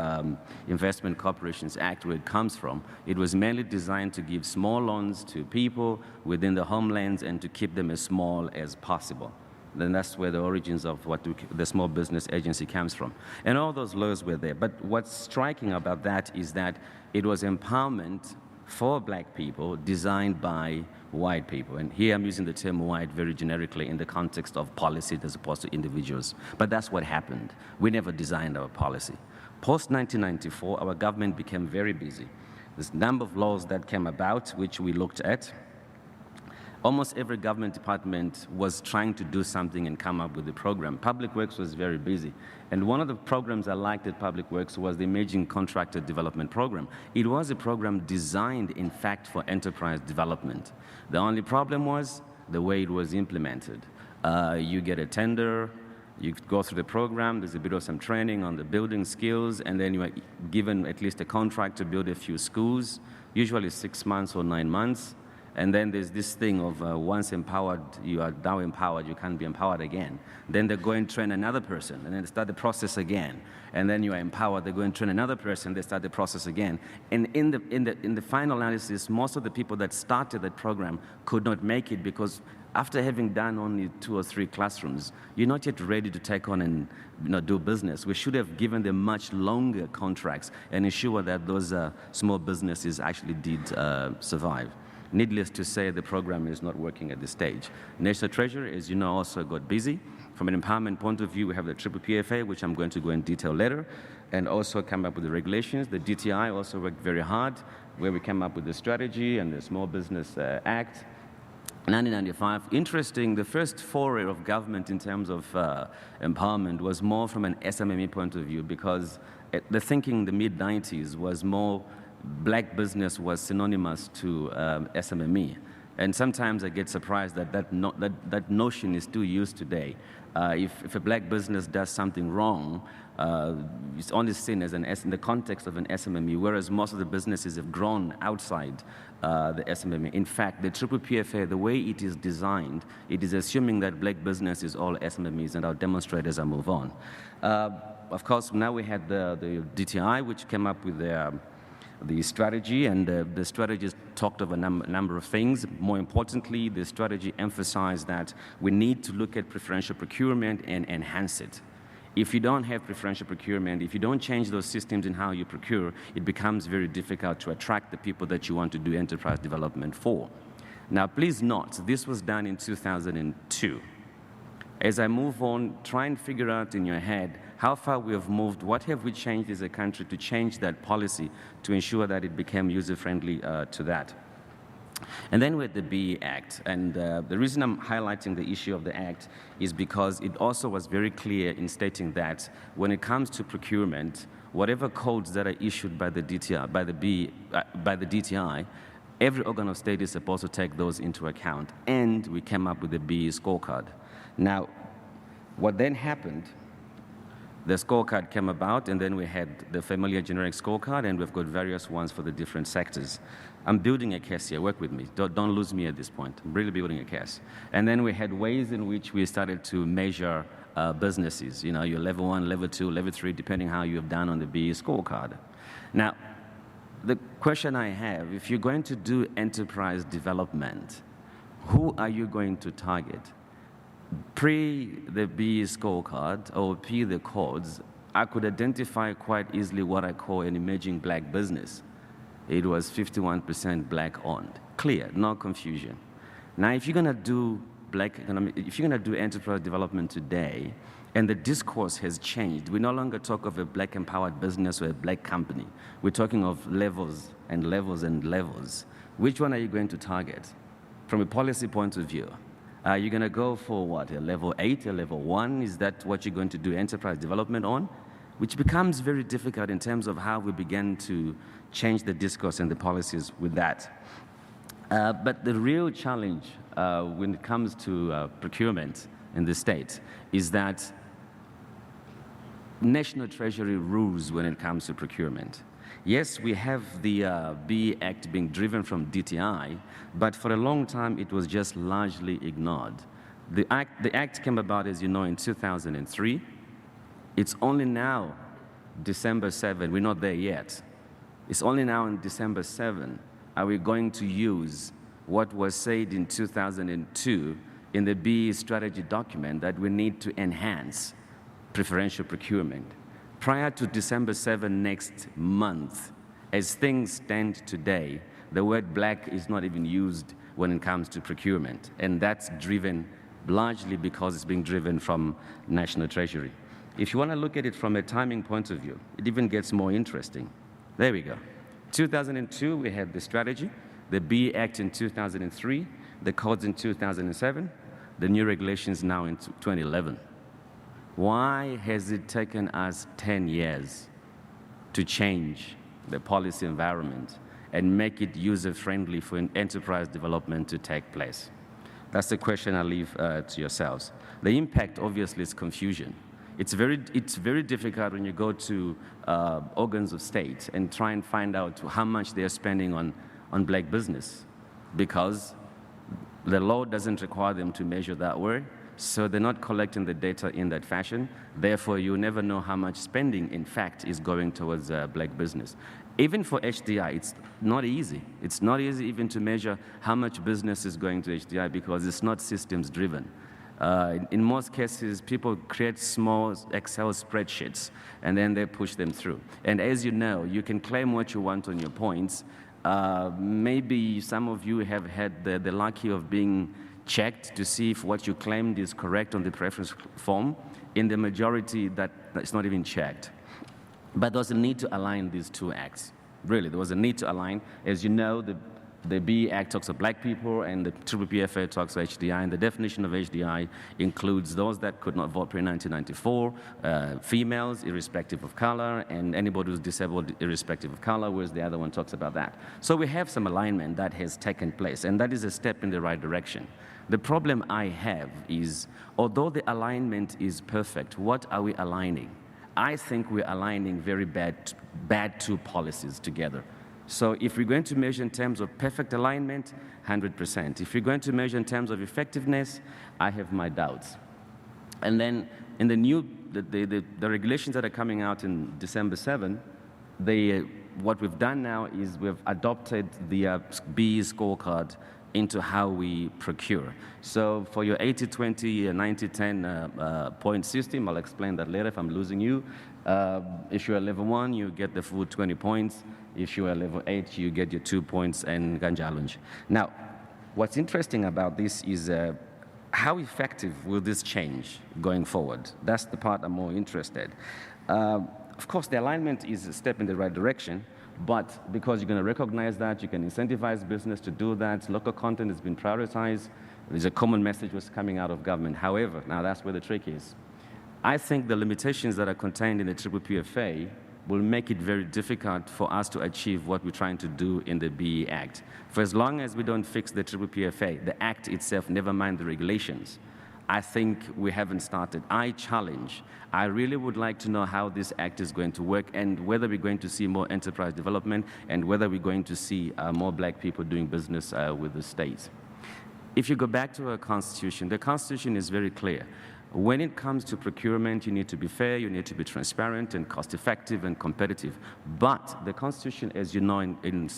E: Investment Corporations Act, where it comes from, it was mainly designed to give small loans to people within the homelands and to keep them as small as possible. Then that's where the origins of the Small Business Agency comes from. And all those laws were there. But what's striking about that is that it was empowerment for black people designed by white people. And here I'm using the term white very generically in the context of policy as opposed to individuals. But that's what happened. We never designed our policy. Post-1994, our government became very busy. There's a number of laws that came about, which we looked at. Almost every government department was trying to do something and come up with a program. Public Works was very busy. And one of the programs I liked at Public Works was the Emerging Contractor Development Program. It was a program designed, in fact, for enterprise development. The only problem was the way it was implemented. You get a tender, you go through the program, there's a bit of some training on the building skills, and then you are given at least a contract to build a few schools, usually 6 months or 9 months. And then there's this thing of once empowered, you are now empowered, you can't be empowered again. Then they go and train another person, and then they start the process again. And then you are empowered, they go and train another person, they start the process again. And in the final analysis, most of the people that started that program could not make it because after having done only 2 or 3 classrooms, you're not yet ready to take on and do business. We should have given them much longer contracts and ensure that those small businesses actually did survive. Needless to say, the program is not working at this stage. National Treasury, as you know, also got busy. From an empowerment point of view, we have the Triple PFA, which I'm going to go in detail later, and also come up with the regulations. The DTI also worked very hard, where we came up with the strategy and the Small Business Act. 1995, interesting, the first foray of government in terms of empowerment was more from an SMME point of view because the thinking in the mid-90s was more black business was synonymous to SMME. And sometimes I get surprised that that notion is still used today. If a black business does something wrong, it's only seen as in the context of an SMME, whereas most of the businesses have grown outside the SMME. In fact, the Triple PFA, the way it is designed, it is assuming that black business is all SMMEs, and I'll demonstrate as I move on. Of course, now we had the DTI, which came up with the strategy, and the strategy talked of a number of things. More importantly, the strategy emphasized that we need to look at preferential procurement and enhance it. If you don't have preferential procurement, if you don't change those systems in how you procure, it becomes very difficult to attract the people that you want to do enterprise development for. Now, please note, this was done in 2002. As I move on, try and figure out in your head how far we have moved, what have we changed as a country to change that policy to ensure that it became user-friendly to that. And then with the BE Act, and the reason I'm highlighting the issue of the Act is because it also was very clear in stating that when it comes to procurement, whatever codes that are issued by the DTI, by the DTI, every organ of state is supposed to take those into account, and we came up with the BE scorecard. Now, what then happened, the scorecard came about, and then we had the familiar generic scorecard, and we've got various ones for the different sectors. I'm building a case here, work with me. Don't lose me at this point. I'm really building a case. And then we had ways in which we started to measure businesses, you know, your level 1, level 2, level 3, depending how you have done on the BE scorecard. Now, the question I have, if you're going to do enterprise development, who are you going to target? Pre the BE scorecard or pre the codes, I could identify quite easily what I call an emerging black business. It was 51% black owned. Clear, no confusion. Now, if you're going to do if you're going to do enterprise development today, and the discourse has changed, we no longer talk of a black empowered business or a black company. We're talking of levels and levels and levels. Which one are you going to target? From a policy point of view, are you going to go for what, a level 8, a level 1? Is that what you're going to do enterprise development on? Which becomes very difficult in terms of how we begin to change the discourse and the policies with that. But the real challenge when it comes to procurement in the state is that National Treasury rules when it comes to procurement. Yes, we have the BE Act being driven from DTI, but for a long time it was just largely ignored. The act came about, as you know, in 2003. It's only now, December 7, we're not there yet. It's only now on December 7 are we going to use what was said in 2002 in the BE strategy document that we need to enhance preferential procurement. Prior to December 7 next month, as things stand today, the word black is not even used when it comes to procurement, and that's driven largely because it's being driven from National Treasury. If you want to look at it from a timing point of view, it even gets more interesting. There we go. 2002, we had the strategy, the BE Act in 2003, the codes in 2007, the new regulations now in 2011. Why has it taken us 10 years to change the policy environment and make it user-friendly for an enterprise development to take place? That's the question I leave to yourselves. The impact, obviously, is confusion. It's very difficult when you go to organs of state and try and find out how much they're spending on black business. because the law doesn't require them to measure that way, so they're not collecting the data in that fashion. Therefore, you never know how much spending, in fact, is going towards black business. Even for HDI, it's not easy. It's not easy even to measure how much business is going to HDI because it's not systems driven. In most cases, people create small Excel spreadsheets and then they push them through. And as you know, you can claim what you want on your points. Maybe some of you have had the lucky of being checked to see if what you claimed is correct on the preference form. In the majority, that's not even checked. But there was a need to align these two acts. Really, there was a need to align. As you know, the BE Act talks of black people and the PPPFA talks of HDI, and the definition of HDI includes those that could not vote pre-1994, females irrespective of color, and anybody who's disabled irrespective of color, whereas the other one talks about that. So we have some alignment that has taken place, and that is a step in the right direction. The problem I have is, although the alignment is perfect, what are we aligning? I think we're aligning very bad two policies together. So if we're going to measure in terms of perfect alignment, 100%. If we're going to measure in terms of effectiveness, I have my doubts. And then in the regulations that are coming out in December 7, what we've done now is we've adopted the BE scorecard into how we procure. So for your 80-20, 90-10 point system, I'll explain that later if I'm losing you. If you're level 1, you get the full 20 points. If you are level 8, you get your 2 points and ganjalunj. Now, what's interesting about this is how effective will this change going forward? That's the part I'm more interested. Of course, the alignment is a step in the right direction, but because you're going to recognize that, you can incentivize business to do that. Local content has been prioritized. There's a common message was coming out of government. However, now that's where the trick is. I think the limitations that are contained in the PPPFA will make it very difficult for us to achieve what we're trying to do in the BE Act. For as long as we don't fix the PPPFA, the Act itself, never mind the regulations, I think we haven't started. I challenge. I really would like to know how this Act is going to work and whether we're going to see more enterprise development and whether we're going to see more black people doing business with the state. If you go back to our Constitution, the Constitution is very clear. When it comes to procurement, you need to be fair, you need to be transparent and cost-effective and competitive. But the Constitution, as you know in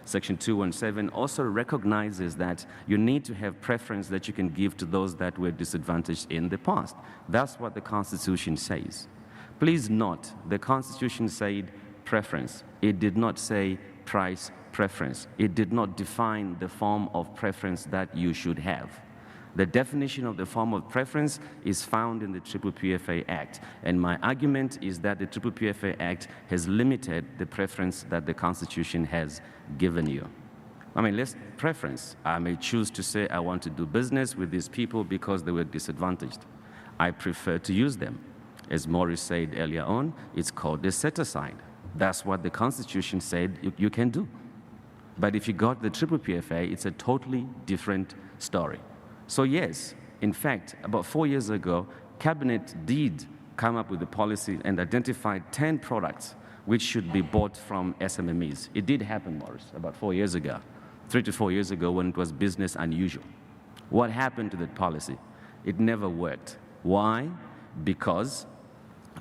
E: Section 217, also recognizes that you need to have preference that you can give to those that were disadvantaged in the past. That's what the Constitution says. Please note, the Constitution said preference. It did not say price preference. It did not define the form of preference that you should have. The definition of the form of preference is found in the PPPFA Act. And my argument is that the PPPFA Act has limited the preference that the Constitution has given you. I mean, preference. I may choose to say I want to do business with these people because they were disadvantaged. I prefer to use them. As Maurice said earlier on, it's called a set-aside. That's what the Constitution said you can do. But if you got the PPPFA, it's a totally different story. So yes, in fact, about 4 years ago, Cabinet did come up with a policy and identified 10 products which should be bought from SMMEs. It did happen, Maurice, about 4 years ago, 3 to 4 years ago when it was business unusual. What happened to that policy? It never worked. Why? Because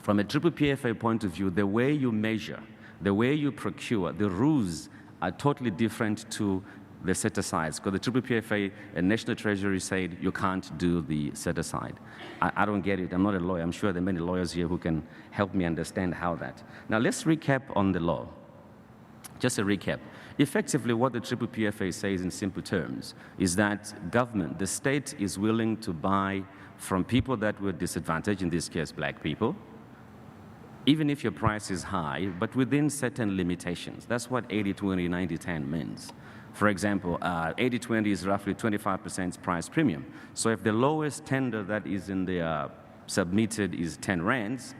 E: from a PPPFA point of view, the way you measure, the way you procure, the rules are totally different to the set-asides, because the PPPFA and National Treasury said you can't do the set-aside. I don't get it. I'm not a lawyer. I'm sure there are many lawyers here who can help me understand how that. Now, let's recap on the law. Just a recap. Effectively, what the PPPFA says in simple terms is that government, the state, is willing to buy from people that were disadvantaged, in this case, black people, even if your price is high, but within certain limitations. That's what 80-20, 90-10 means. For example, 80-20 is roughly 25% price premium. So if the lowest tender that is in the submitted is 10 rands,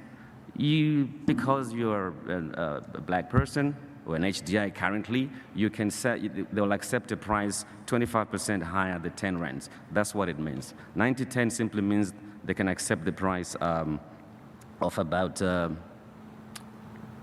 E: because you're a black person or an HDI currently, you can they'll accept a price 25% higher than 10 rands. That's what it means. 90-10 simply means they can accept the price of about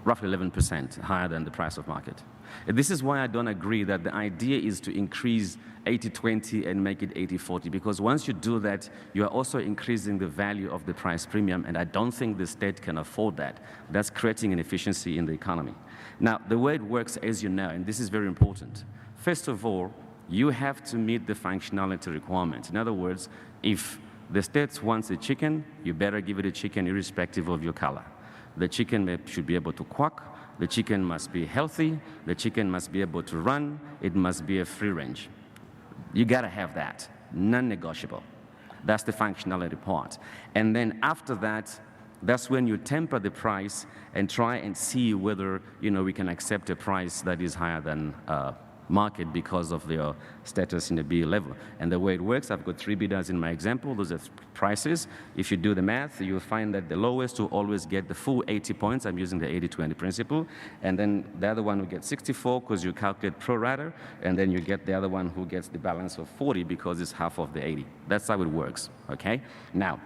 E: roughly 11% higher than the price of market. This is why I don't agree that the idea is to increase 80-20 and make it 80-40, because once you do that, you are also increasing the value of the price premium, and I don't think the state can afford that. That's creating an efficiency in the economy. Now, the way it works, as you know, and this is very important, first of all, you have to meet the functionality requirements. In other words, if the state wants a chicken, you better give it a chicken irrespective of your color. The chicken should be able to quack, the chicken must be healthy, the chicken must be able to run, it must be a free range. You gotta have that, non-negotiable. That's the functionality part. And then after that, that's when you temper the price and try and see whether we can accept a price that is higher than market because of their status in the B level. And the way it works, I've got 3 bidders in my example. Those are prices. If you do the math, you'll find that the lowest will always get the full 80 points. I'm using the 80-20 principle. And then the other one will get 64 because you calculate pro rata. And then you get the other one who gets the balance of 40 because it's half of the 80. That's how it works, okay? Now,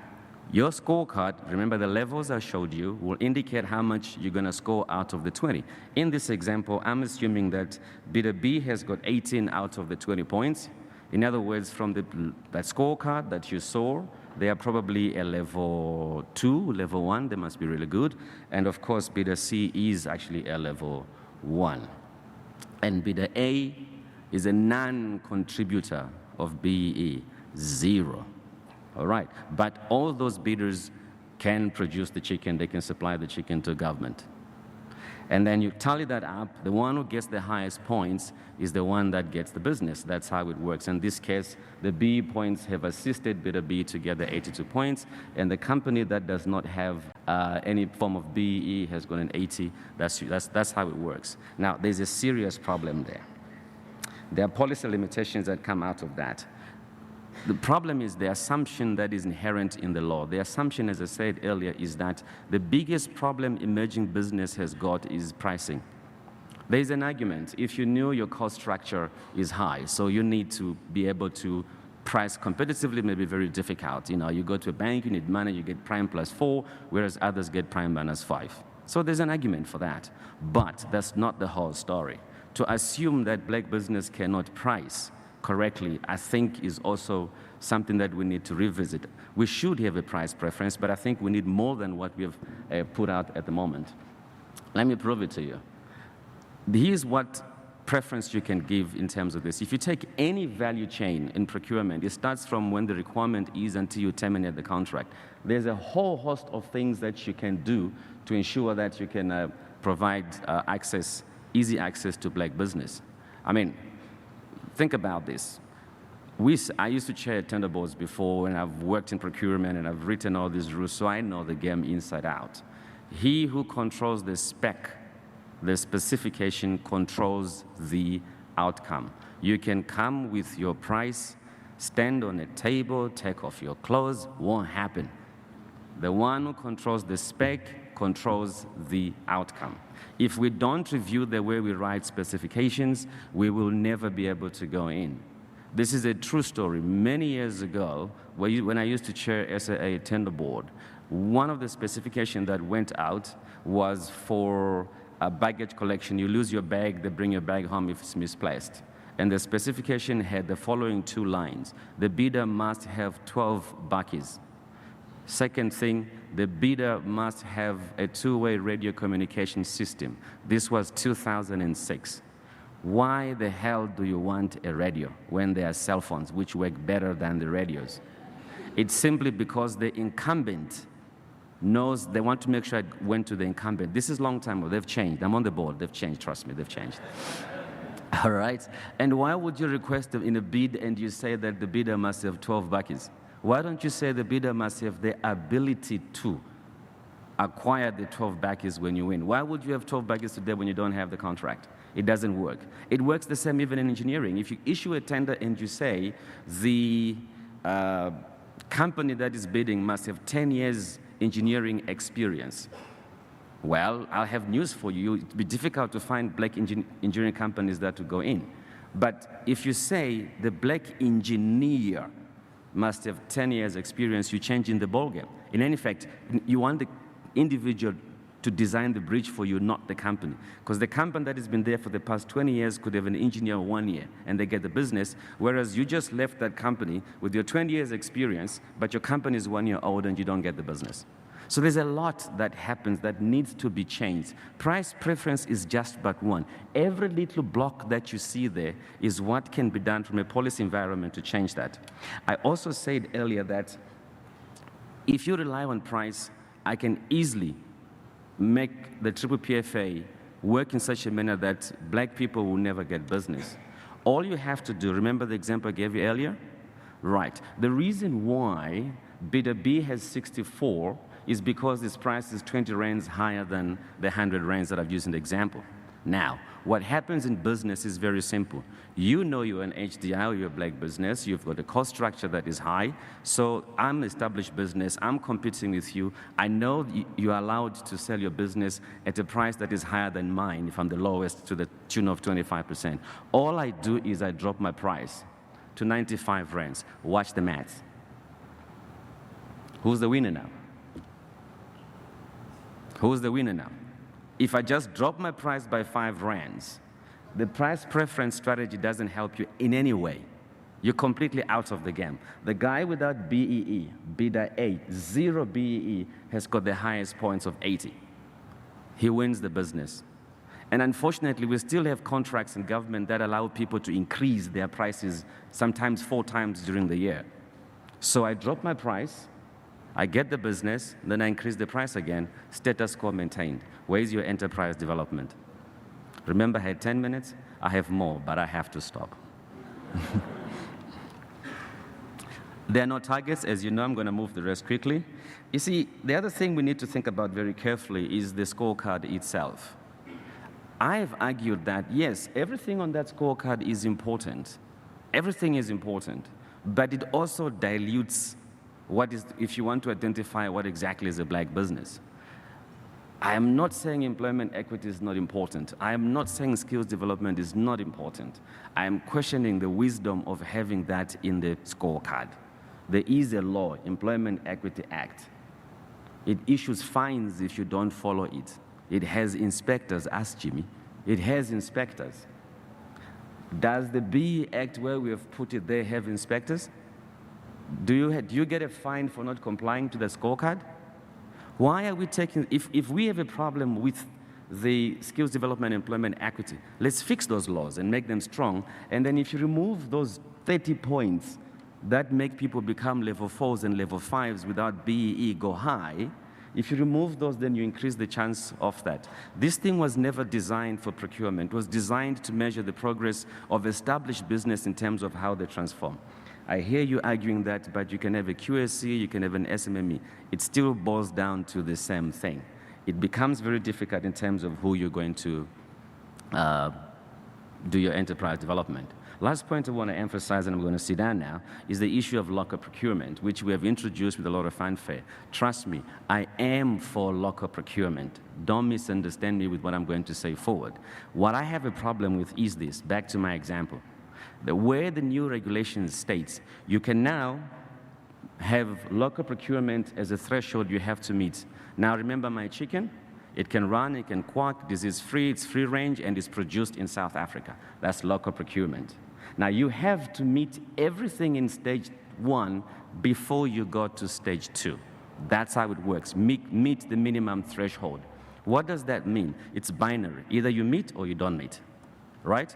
E: your scorecard, remember the levels I showed you, will indicate how much you're going to score out of the 20. In this example, I'm assuming that bidder B has got 18 out of the 20 points. In other words, from that scorecard that you saw, they are probably a level 2, level 1. They must be really good. And of course, bidder C is actually a level 1. And bidder A is a non-contributor of BEE, 0. All right, but all those bidders can produce the chicken, they can supply the chicken to government. And then you tally that up, the one who gets the highest points is the one that gets the business. That's how it works. In this case, the B points have assisted bidder B to get the 82 points, and the company that does not have any form of BEE has got an 80. That's how it works. Now, there's a serious problem there. There are policy limitations that come out of that. The problem is the assumption that is inherent in the law. The assumption, as I said earlier, is that the biggest problem emerging business has got is pricing. There's an argument. If you knew your cost structure is high, so you need to be able to price competitively, may be very difficult. You go to a bank, you need money, you get prime plus 4, whereas others get prime minus 5. So there's an argument for that. But that's not the whole story. To assume that black business cannot price correctly, I think is also something that we need to revisit. We should have a price preference, but I think we need more than what we have put out at the moment. Let me prove it to you. Here's what preference you can give in terms of this. If you take any value chain in procurement, it starts from when the requirement is until you terminate the contract. There's a whole host of things that you can do to ensure that you can provide easy access to black business. I mean, think about this. I used to chair tender boards before, and I've worked in procurement, and I've written all these rules, so I know the game inside out. He who controls the spec, the specification, controls the outcome. You can come with your price, stand on a table, take off your clothes, won't happen. The one who controls the spec controls the outcome. If we don't review the way we write specifications, we will never be able to go in. This is a true story. Many years ago, when I used to chair SAA tender board, one of the specifications that went out was for a baggage collection. You lose your bag, they bring your bag home if it's misplaced. And the specification had the following 2 lines. The bidder must have 12 bakkies. Second thing, the bidder must have a 2-way radio communication system. This was 2006. Why the hell do you want a radio when there are cell phones which work better than the radios? It's simply because the incumbent knows, they want to make sure I went to the incumbent. This is a long time ago. They've changed. I'm on the board. They've changed. Trust me, they've changed. All right? And why would you request in a bid and you say that the bidder must have 12 bakkies? Why don't you say the bidder must have the ability to acquire the 12 bakkies when you win? Why would you have 12 bakkies today when you don't have the contract? It doesn't work. It works the same even in engineering. If you issue a tender and you say the company that is bidding must have 10 years engineering experience, well, I'll have news for you. It would be difficult to find black engineering companies that will go in. But if you say the black engineer must have 10 years experience, you're changing the ballgame. In any fact, you want the individual to design the bridge for you, not the company. Because the company that has been there for the past 20 years could have an engineer 1 year and they get the business, whereas you just left that company with your 20 years experience, but your company is 1 year old and you don't get the business. So there's a lot that happens that needs to be changed. Price preference is just but one. Every little block that you see there is what can be done from a policy environment to change that. I also said earlier that if you rely on price, I can easily make the PPPFA work in such a manner that black people will never get business. All you have to do, remember the example I gave you earlier? Right. The reason why bidder B has 64 is because this price is 20 rands higher than the 100 rands that I've used in the example. Now, what happens in business is very simple. You know you're an HDI or you're a black business, you've got a cost structure that is high, so I'm an established business, I'm competing with you, I know you're allowed to sell your business at a price that is higher than mine if I'm the lowest to the tune of 25%. All I do is I drop my price to 95 rands. Watch the math. Who's the winner now? Who's the winner now? If I just drop my price by 5 rands, the price preference strategy doesn't help you in any way. You're completely out of the game. The guy without BEE, bidder A, 0 BEE, has got the highest points of 80. He wins the business. And unfortunately, we still have contracts in government that allow people to increase their prices sometimes 4 times during the year. So I drop my price, I get the business, then I increase the price again, status quo maintained. Where's your enterprise development? Remember, I had 10 minutes? I have more, but I have to stop. There are no targets. As you know, I'm going to move the rest quickly. You see, the other thing we need to think about very carefully is the scorecard itself. I've argued that, yes, everything on that scorecard is important. Everything is important, but it also dilutes what is, if you want to identify what exactly is a black business. I am not saying employment equity is not important. I am not saying skills development is not important. I am questioning the wisdom of having that in the scorecard. There is a law, Employment Equity Act. It issues fines if you don't follow it. It has inspectors. Ask Jimmy. It has inspectors. Does the BE Act, where we have put it there, have inspectors? Do you get a fine for not complying to the scorecard? Why are we taking, if we have a problem with the skills development and employment equity, let's fix those laws and make them strong. And then if you remove those 30 points that make people become level 4s and level 5s without BEE go high, if you remove those, then you increase the chance of that. This thing was never designed for procurement. It was designed to measure the progress of established business in terms of how they transform. I hear you arguing that, but you can have a QSC, you can have an SMME. It still boils down to the same thing. It becomes very difficult in terms of who you're going to do your enterprise development. Last point I want to emphasize, and I'm going to sit down now, is the issue of local procurement, which we have introduced with a lot of fanfare. Trust me, I am for local procurement. Don't misunderstand me with what I'm going to say forward. What I have a problem with is this, back to my example. Where the new regulation states you can now have local procurement as a threshold you have to meet. Now remember my chicken? It can run, it can quack, disease-free, it's free range, and it's produced in South Africa. That's local procurement. Now you have to meet everything in stage 1 before you go to stage 2. That's how it works. Meet the minimum threshold. What does that mean? It's binary. Either you meet or you don't meet, right?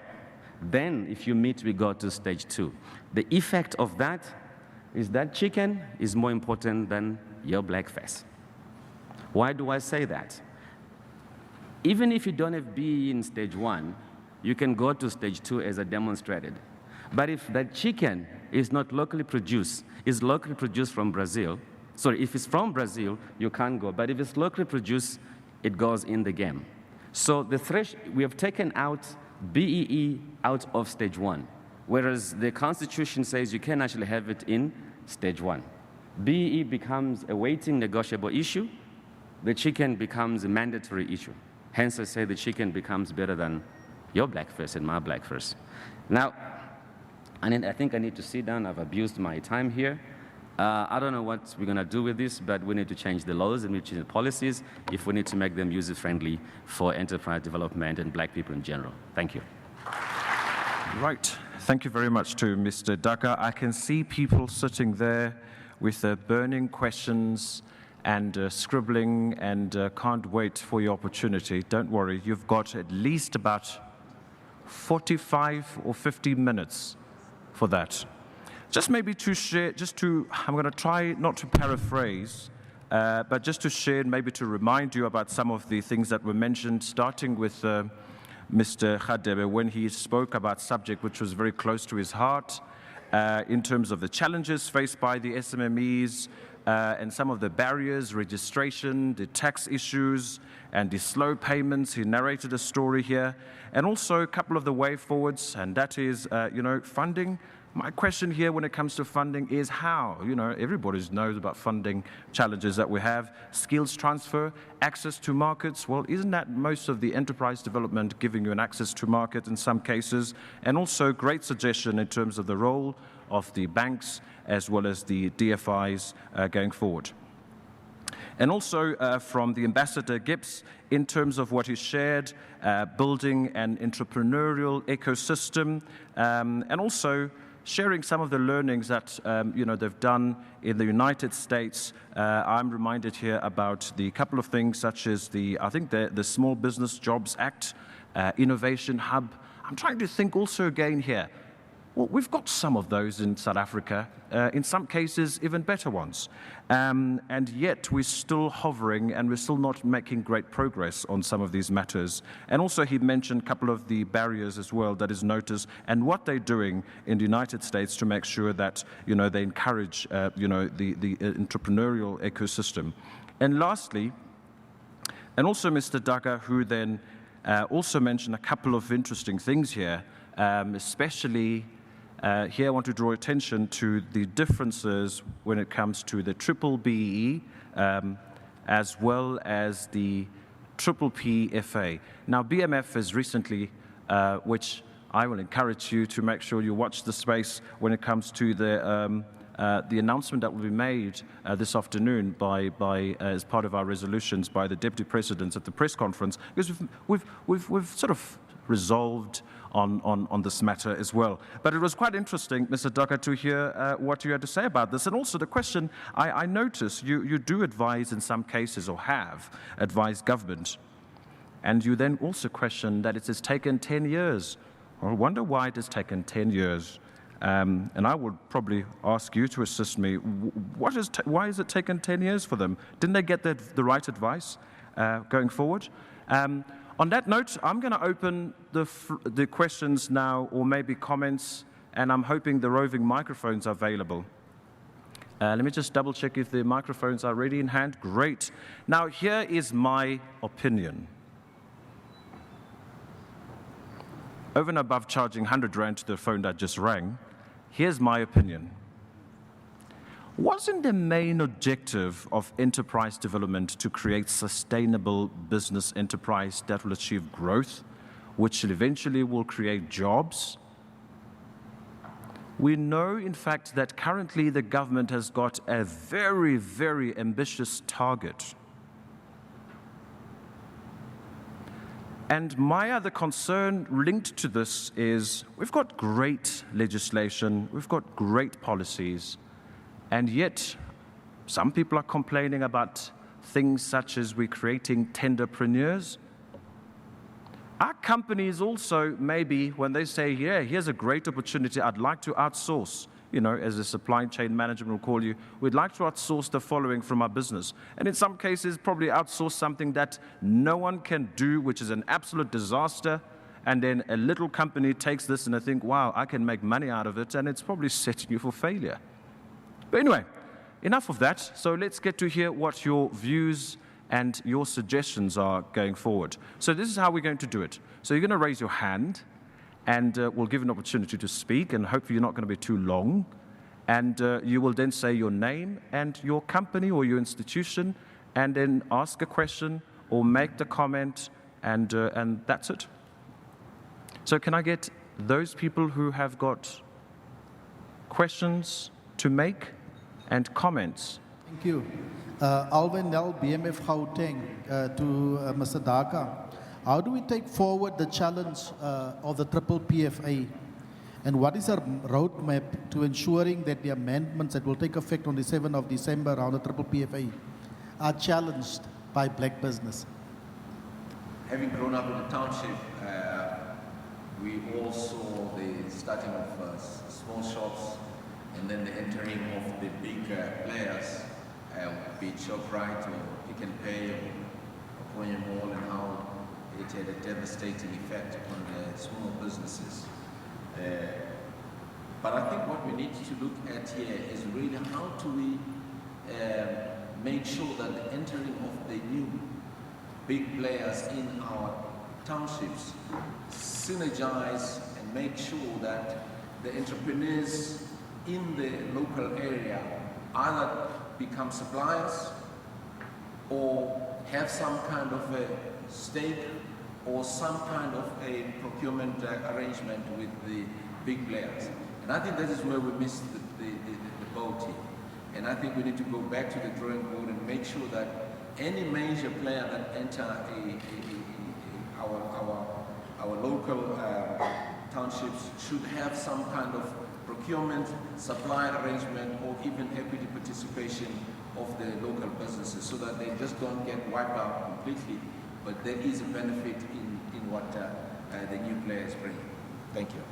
E: Then, if you meet, we go to stage 2. The effect of that is that chicken is more important than your black face. Why do I say that? Even if you don't have BE in stage 1, you can go to stage 2 as I demonstrated. But if that chicken is not locally produced, is locally produced from Brazil, sorry, if it's from Brazil, you can't go. But if it's locally produced, it goes in the game. So we have taken out BEE out of stage 1, whereas the Constitution says you can actually have it in stage 1. BEE becomes a weighting negotiable issue. The chicken becomes a mandatory issue. Hence, I say the chicken becomes better than your blackface and my blackface. Now, I think I need to sit down. I've abused my time here. I don't know what we're going to do with this, but we need to change the laws and we need to change the policies if we need to make them user-friendly for enterprise development and black people in general. Thank you.
A: Right. Thank you very much to Mr. Daka. I can see people sitting there with burning questions and scribbling and can't wait for your opportunity. Don't worry, you've got at least about 45 or 50 minutes for that. Just maybe to share, I'm going to try not to paraphrase, but just to share, maybe to remind you about some of the things that were mentioned, starting with Mr. Khadebe when he spoke about subject which was very close to his heart in terms of the challenges faced by the SMMEs and some of the barriers, registration, the tax issues, and the slow payments. He narrated a story here, and also a couple of the way forwards, and that is, funding. My question here when it comes to funding is how? Everybody knows about funding challenges that we have. Skills transfer, access to markets. Well, isn't that most of the enterprise development giving you an access to market in some cases? And also great suggestion in terms of the role of the banks as well as the Dfis going forward. And also from the Ambassador Gips, in terms of what he shared, building an entrepreneurial ecosystem, and also sharing some of the learnings that they've done in the United States. I'm reminded here about the couple of things such as the Small Business Jobs Act, Innovation Hub. I'm trying to think also again here. Well, we've got some of those in South Africa, in some cases even better ones. And yet we're still hovering and we're still not making great progress on some of these matters. And also he mentioned a couple of the barriers as well that is noticed and what they're doing in the United States to make sure that, they encourage, the entrepreneurial ecosystem. And lastly, and also Mr. Daka, who then also mentioned a couple of interesting things here, especially here I want to draw attention to the differences when it comes to the triple BE as well as the triple PFA. Now BMF has recently, which I will encourage you to make sure you watch the space when it comes to the announcement that will be made this afternoon by as part of our resolutions by the Deputy Presidents at the press conference, because we've sort of resolved on this matter as well. But it was quite interesting, Mr. Daka, to hear what you had to say about this. And also the question, I notice you do advise in some cases, or have advised government, and you then also question that it has taken 10 years. I wonder why it has taken 10 years. And I would probably ask you to assist me. Why has it taken 10 years for them? Didn't they get the right advice going forward? On that note, I'm going to open the questions now, or maybe comments, and I'm hoping the roving microphones are available. Let me just double check if the microphones are ready in hand. Great. Now, here is my opinion. Over and above charging 100 Rand to the phone that just rang, here's my opinion. Wasn't the main objective of enterprise development to create sustainable business enterprise that will achieve growth, which eventually will create jobs? We know, in fact, that currently the government has got a very, very ambitious target. And my other concern linked to this is we've got great legislation, we've got great policies, and yet some people are complaining about things such as we're creating tenderpreneurs. Our companies also, maybe when they say, yeah, here's a great opportunity, I'd like to outsource, as a supply chain manager will call you, we'd like to outsource the following from our business. And in some cases, probably outsource something that no one can do, which is an absolute disaster. And then a little company takes this and they think, wow, I can make money out of it, and it's probably setting you for failure. But anyway, enough of that. So let's get to hear what your views and your suggestions are going forward. So this is how we're going to do it. So you're going to raise your hand, and we'll give an opportunity to speak, and hopefully you're not going to be too long. And you will then say your name and your company or your institution, and then ask a question or make the comment, and that's it. So can I get those people who have got questions to make? and comments.
F: Thank you. Alvin Nell, BMF Gauteng, to Mr. Daka. How do we take forward the challenge of the triple PFA? And what is our roadmap to ensuring that the amendments that will take effect on the 7th of December around the triple PFA are challenged by black business?
G: Having grown up in the township, we all saw the starting of small shops and then the entering of the big players, be it ShopRite or Pick n Pay or Ponye Mall, and how it had a devastating effect on the small businesses. But I think what we need to look at here is really how do we make sure that the entering of the new big players in our townships synergize and make sure that the entrepreneurs in the local area either become suppliers or have some kind of a stake or some kind of a procurement arrangement with the big players. And I think that is where we missed the boat here. And I think we need to go back to the drawing board and make sure that any major player that enter our local townships should have some kind of procurement, supply arrangement, or even equity participation of the local businesses so that they just don't get wiped out completely, but there is a benefit in what the new players bring. Thank you.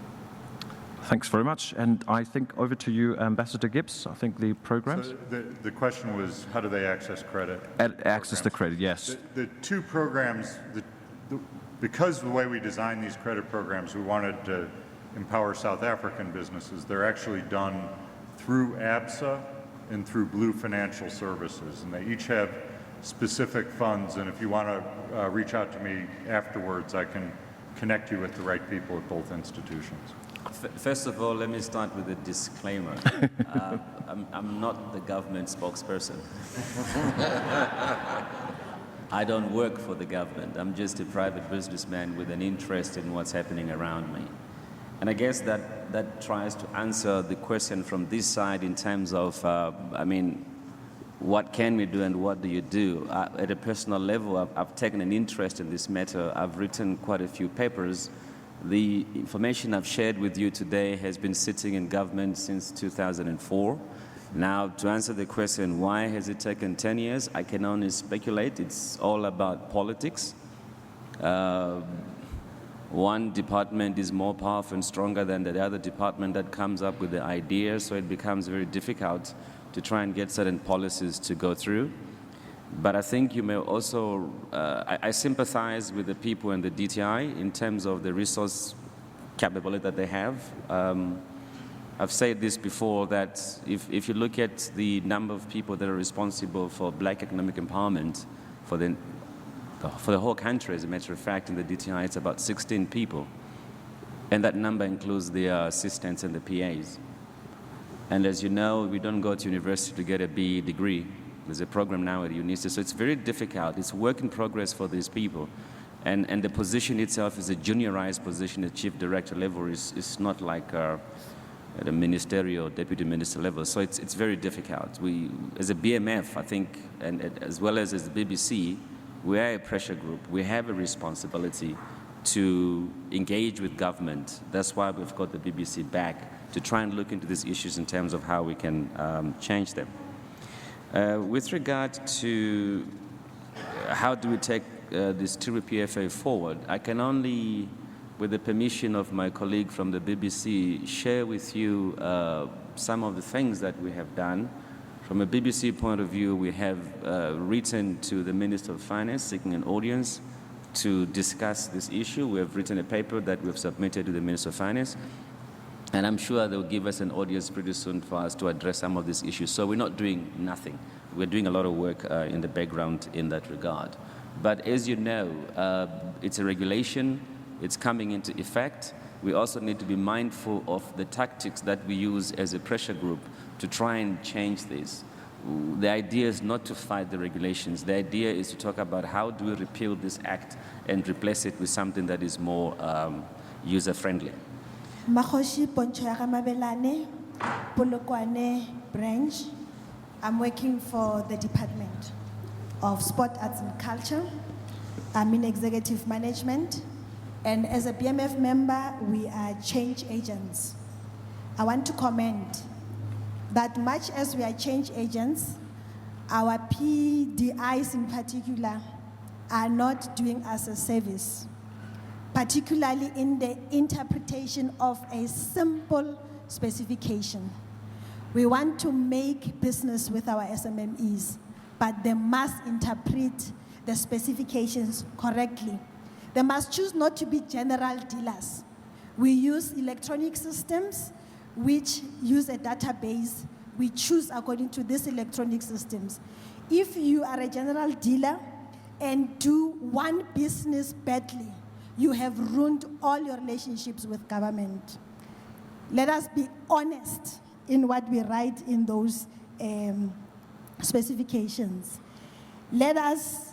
A: Thanks very much. And I think over to you, Ambassador Gibbs. I think the programs.
D: So the question was, how do they access credit?
A: Access to credit, yes.
D: The two programs, because the way we designed these credit programs, we wanted to empower South African businesses. They're actually done through ABSA and through Blue Financial Services, and they each have specific funds. And if you want to reach out to me afterwards, I can connect you with the right people at both institutions.
E: First of all, let me start with a disclaimer. I'm not the government spokesperson. I don't work for the government. I'm just a private businessman with an interest in what's happening around me. And I guess that tries to answer the question from this side in terms of, what can we do and what do you do? At a personal level, I've taken an interest in this matter. I've written quite a few papers. The information I've shared with you today has been sitting in government since 2004. Now, to answer the question, why has it taken 10 years? I can only speculate. It's all about politics. One department is more powerful and stronger than the other department that comes up with the idea, so it becomes very difficult to try and get certain policies to go through. But I think you may also, I sympathize with the people in the DTI in terms of the resource capability that they have. I've said this before, that if you look at the number of people that are responsible for black economic empowerment for the whole country, as a matter of fact, in the DTI, it's about 16 people. And that number includes the assistants and the PAs. And as you know, we don't go to university to get a BE degree. There's a program now at UNISA, so it's very difficult. It's work in progress for these people. And the position itself is a juniorized position at chief director level. It's not like at a ministerial, deputy minister level. So it's very difficult. We, as a BMF, I think, and as well as the BBC, we are a pressure group. We have a responsibility to engage with government. That's why we've got the BBC back, to try and look into these issues in terms of how we can change them. With regard to how do we take this triple PFA forward, I can only, with the permission of my colleague from the BBC, share with you some of the things that we have done. From a BBC point of view, we have written to the Minister of Finance seeking an audience to discuss this issue. We have written a paper that we've submitted to the Minister of Finance. And I'm sure they'll give us an audience pretty soon for us to address some of these issues. So we're not doing nothing. We're doing a lot of work in the background in that regard. But as you know, it's a regulation. It's coming into effect. We also need to be mindful of the tactics that we use as a pressure group to try and change this. The idea is not to fight the regulations. The idea is to talk about how do we repeal this act and replace it with something that is more user-friendly.
H: Makoshi Poncho ya Mabelane, Polokwane branch, I'm working for the Department of Sport, Arts and Culture. I'm in executive management. And as a BMF member, we are change agents. I want to comment that much as we are change agents, our PDIs in particular are not doing us a service, particularly in the interpretation of a simple specification. We want to make business with our SMMEs, but they must interpret the specifications correctly. They must choose not to be general dealers. We use electronic systems which use a database. We choose according to these electronic systems. If you are a general dealer and do one business badly, you have ruined all your relationships with government. Let us be honest in what we write in those specifications. Let us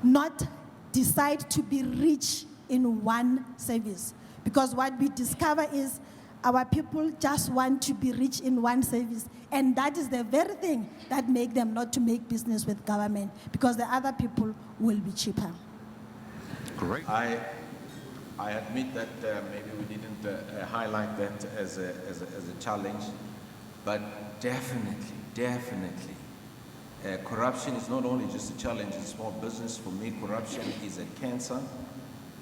H: not decide to be rich in one service, because what we discover is our people just want to be rich in one service, and that is the very thing that makes them not to make business with government, because the other people will be cheaper.
A: Great.
G: I admit that maybe we didn't highlight that as a challenge, but definitely, corruption is not only just a challenge in small business. For me, corruption is a cancer.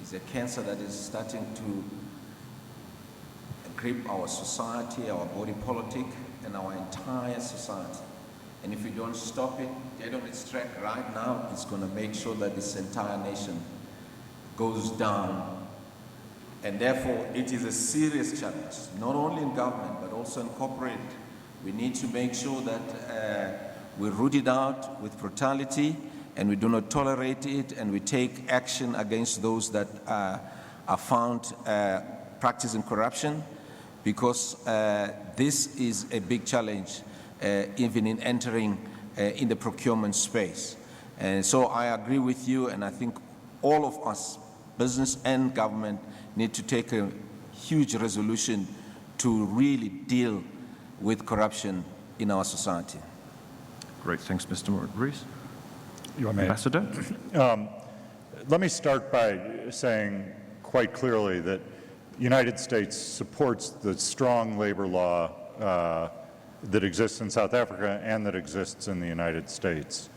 G: It's a cancer that is starting to grip our society, our body politic, and our entire society. And if we don't stop it, get on its track right now, it's going to make sure that this entire nation goes down. And therefore, it is a serious challenge, not only in government, but also in corporate. We need to make sure that we root it out with brutality, and we do not tolerate it, and we take action against those that are found practicing corruption, because this is a big challenge, even in entering in the procurement space. And so I agree with you, and I think all of us, business and government, need to take a huge resolution to really deal with corruption in our society.
A: Great, thanks, Mr. Maurice.
D: You want me?
A: Ambassador?
D: Let me start by saying quite clearly that the United States supports the strong labor law that exists in South Africa and that exists in the United States.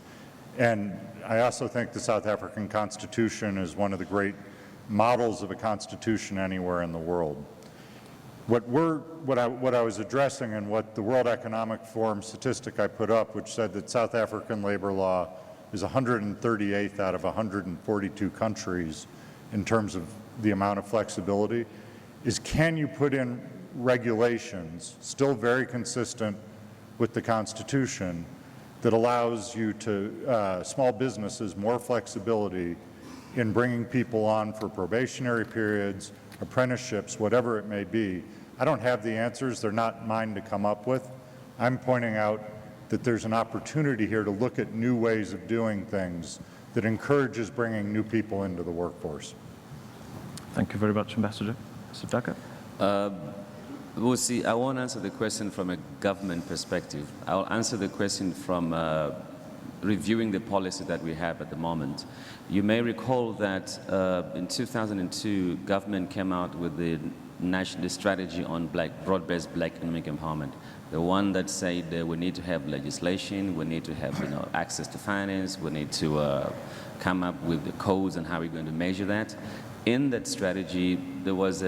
D: And I also think the South African Constitution is one of the great models of a constitution anywhere in the world. What I was addressing, and what the World Economic Forum statistic I put up, which said that South African labor law is 138th out of 142 countries in terms of the amount of flexibility, is can you put in regulations, still very consistent with the Constitution, that allows you to, small businesses, more flexibility in bringing people on for probationary periods, apprenticeships, whatever it may be. I don't have the answers. They're not mine to come up with. I'm pointing out that there's an opportunity here to look at new ways of doing things that encourages bringing new people into the workforce.
A: Thank you very much, Ambassador. Mr. Daka?
E: Well, see, I won't answer the question from a government perspective. I'll answer the question from reviewing the policy that we have at the moment. You may recall that in 2002, government came out with the national strategy on broad-based black economic empowerment. The one that said we need to have legislation, we need to have access to finance, we need to come up with the codes and how we're going to measure that. In that strategy, there was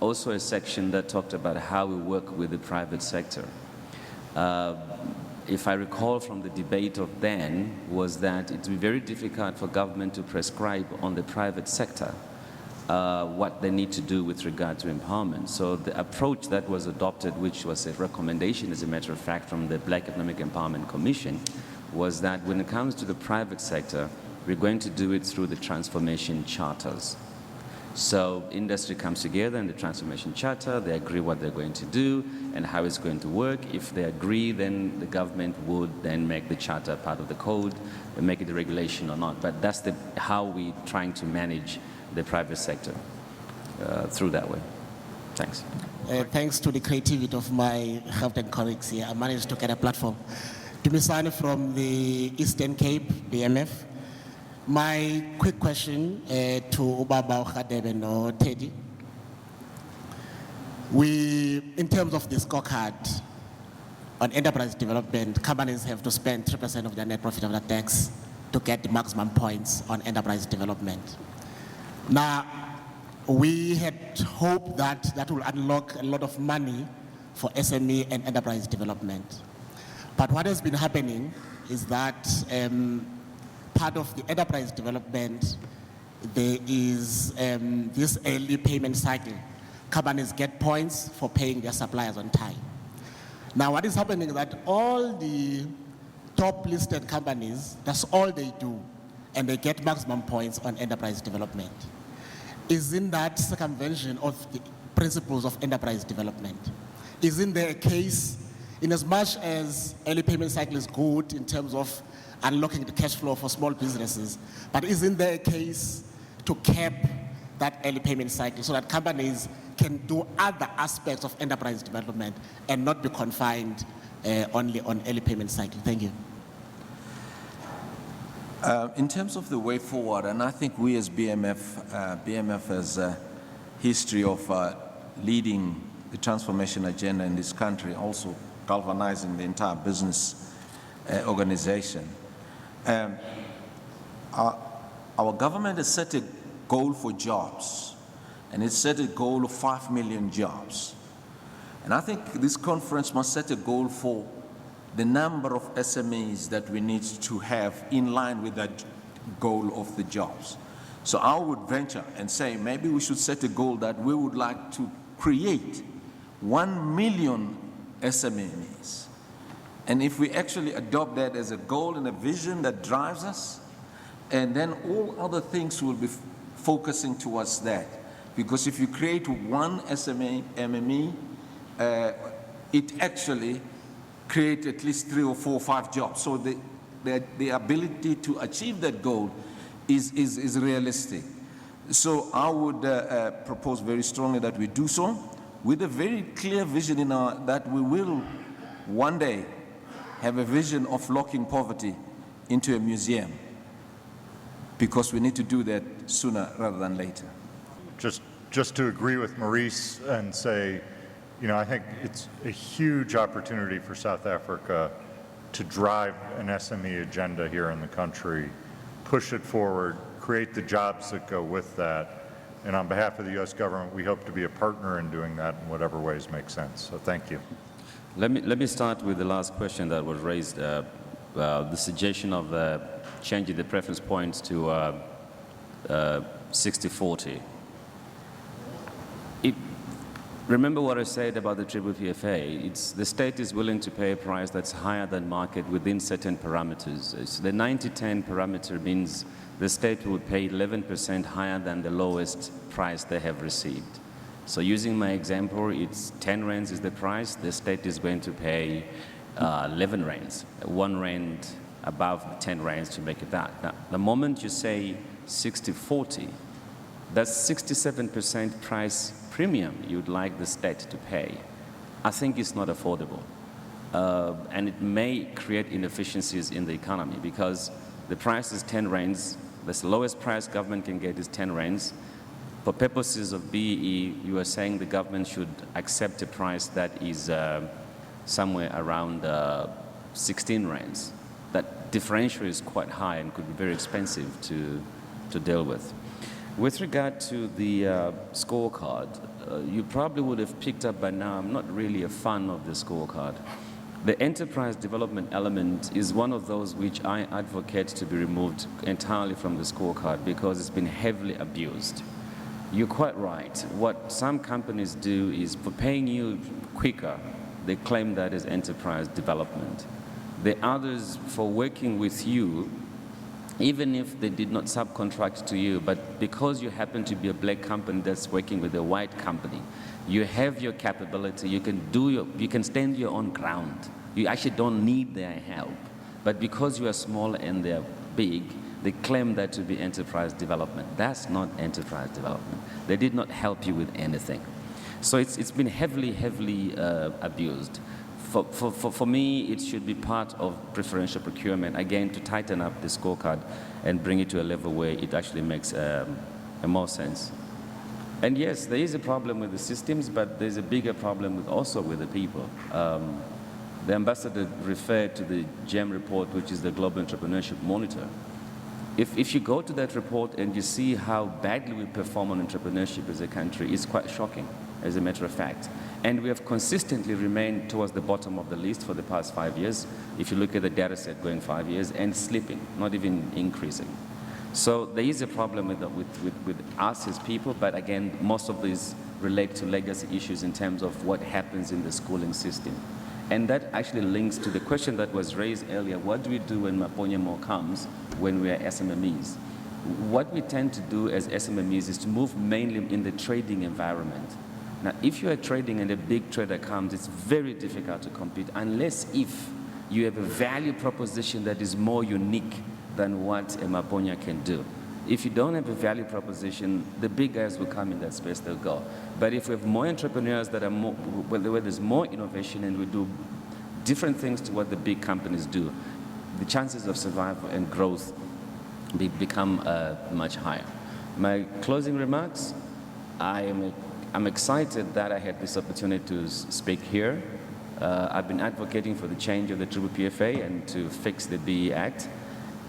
E: also a section that talked about how we work with the private sector. If I recall from the debate of then, was that it would be very difficult for government to prescribe on the private sector what they need to do with regard to empowerment. So the approach that was adopted, which was a recommendation, as a matter of fact, from the Black Economic Empowerment Commission, was that when it comes to the private sector, we're going to do it through the transformation charters. So industry comes together in the transformation charter, they agree what they're going to do and how it's going to work. If they agree, then the government would then make the charter part of the code and make it a regulation or not. But that's how we're trying to manage the private sector through that way. Thanks.
I: thanks to the creativity of my Gauteng colleagues here, I managed to get a platform. Dumisani from the Eastern Cape, BMF. My quick question to Ubaba Khadebe or Teddy. In terms of the scorecard on enterprise development, companies have to spend 3% of their net profit after tax to get the maximum points on enterprise development. Now, we had hoped that that will unlock a lot of money for SME and enterprise development. But what has been happening is that part of the enterprise development, there is this early payment cycle. Companies get points for paying their suppliers on time. Now, what is happening is that all the top listed companies, that's all they do, and they get maximum points on enterprise development. Isn't that circumvention of the principles of enterprise development? Isn't there a case, in as much as early payment cycle is good in terms of unlocking the cash flow for small businesses, but isn't there a case to cap that early payment cycle so that companies can do other aspects of enterprise development and not be confined only on early payment cycle? Thank you.
G: In terms of the way forward, and I think we as BMF has a history of leading the transformation agenda in this country, also galvanizing the entire business organization. Our government has set a goal for jobs, and it's set a goal of 5 million jobs. And I think this conference must set a goal for the number of SMEs that we need to have in line with that goal of the jobs. So I would venture and say maybe we should set a goal that we would like to create 1 million SMEs. And if we actually adopt that as a goal and a vision that drives us, and then all other things will be focusing towards that. Because if you create one MME, it actually create at least 3 or 4 or 5 jobs. So the ability to achieve that goal is realistic. So I would propose very strongly that we do so with a very clear vision in that we will one day have a vision of locking poverty into a museum, because we need to do that sooner rather than later.
D: Just to agree with Maurice and say, I think it's a huge opportunity for South Africa to drive an SME agenda here in the country, push it forward, create the jobs that go with that. And on behalf of the U.S. government, we hope to be a partner in doing that in whatever ways make sense. So thank you.
E: Let me start with the last question that was raised, the suggestion of changing the preference points to 60-40. Remember what I said about the triple PFA. The state is willing to pay a price that's higher than market within certain parameters. So the 90-10 parameter means the state would pay 11% higher than the lowest price they have received. So using my example, it's 10 rands is the price. The state is going to pay 11 rands, 1 rand above 10 rands to make it that. Now, the moment you say 60-40, that's 67% price premium you'd like the state to pay. I think it's not affordable. And it may create inefficiencies in the economy because the price is 10 rands. The lowest price government can get is 10 rands. For purposes of BEE, you are saying the government should accept a price that is somewhere around 16 rands. That differential is quite high and could be very expensive to deal with. With regard to the scorecard, you probably would have picked up by now, I'm not really a fan of the scorecard. The enterprise development element is one of those which I advocate to be removed entirely from the scorecard because it's been heavily abused. You're quite right. What some companies do is for paying you quicker, they claim that as enterprise development. The others, for working with you, even if they did not subcontract to you, but because you happen to be a black company that's working with a white company, you have your capability, you can stand your own ground. You actually don't need their help. But because you are small and they're big, they claim that to be enterprise development. That's not enterprise development. They did not help you with anything. So it's been heavily abused. For me, it should be part of preferential procurement, again, to tighten up the scorecard and bring it to a level where it actually makes more sense. And yes, there is a problem with the systems, but there's a bigger problem also with the people. The ambassador referred to the GEM report, which is the Global Entrepreneurship Monitor. If you go to that report and you see how badly we perform on entrepreneurship as a country, it's quite shocking, as a matter of fact. And we have consistently remained towards the bottom of the list for the past 5 years, if you look at the data set going 5 years, and slipping, not even increasing. So there is a problem with us as people, but again, most of these relate to legacy issues in terms of what happens in the schooling system. And that actually links to the question that was raised earlier: what do we do when Maponyamo comes when we are SMMEs? What we tend to do as SMMEs is to move mainly in the trading environment. Now, if you are trading and a big trader comes, it's very difficult to compete unless if you have a value proposition that is more unique than what a Maponya can do. If you don't have a value proposition, the big guys will come in that space, they'll go. But if we have more entrepreneurs that are more, where there's more innovation and we do different things to what the big companies do, the chances of survival and growth become much higher. My closing remarks: I'm excited that I had this opportunity to speak here. I've been advocating for the change of the PPFA and to fix the BE Act.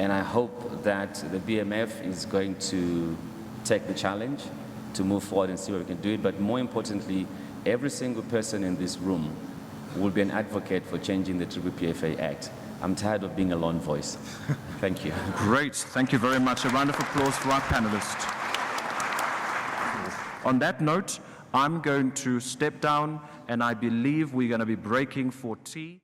E: And I hope that the BMF is going to take the challenge to move forward and see what we can do. But more importantly, every single person in this room will be an advocate for changing the PPFA Act. I'm tired of being a lone voice. Thank you.
A: Great. Thank you very much. A round of applause for our panelists. On that note, I'm going to step down, and I believe we're going to be breaking for tea.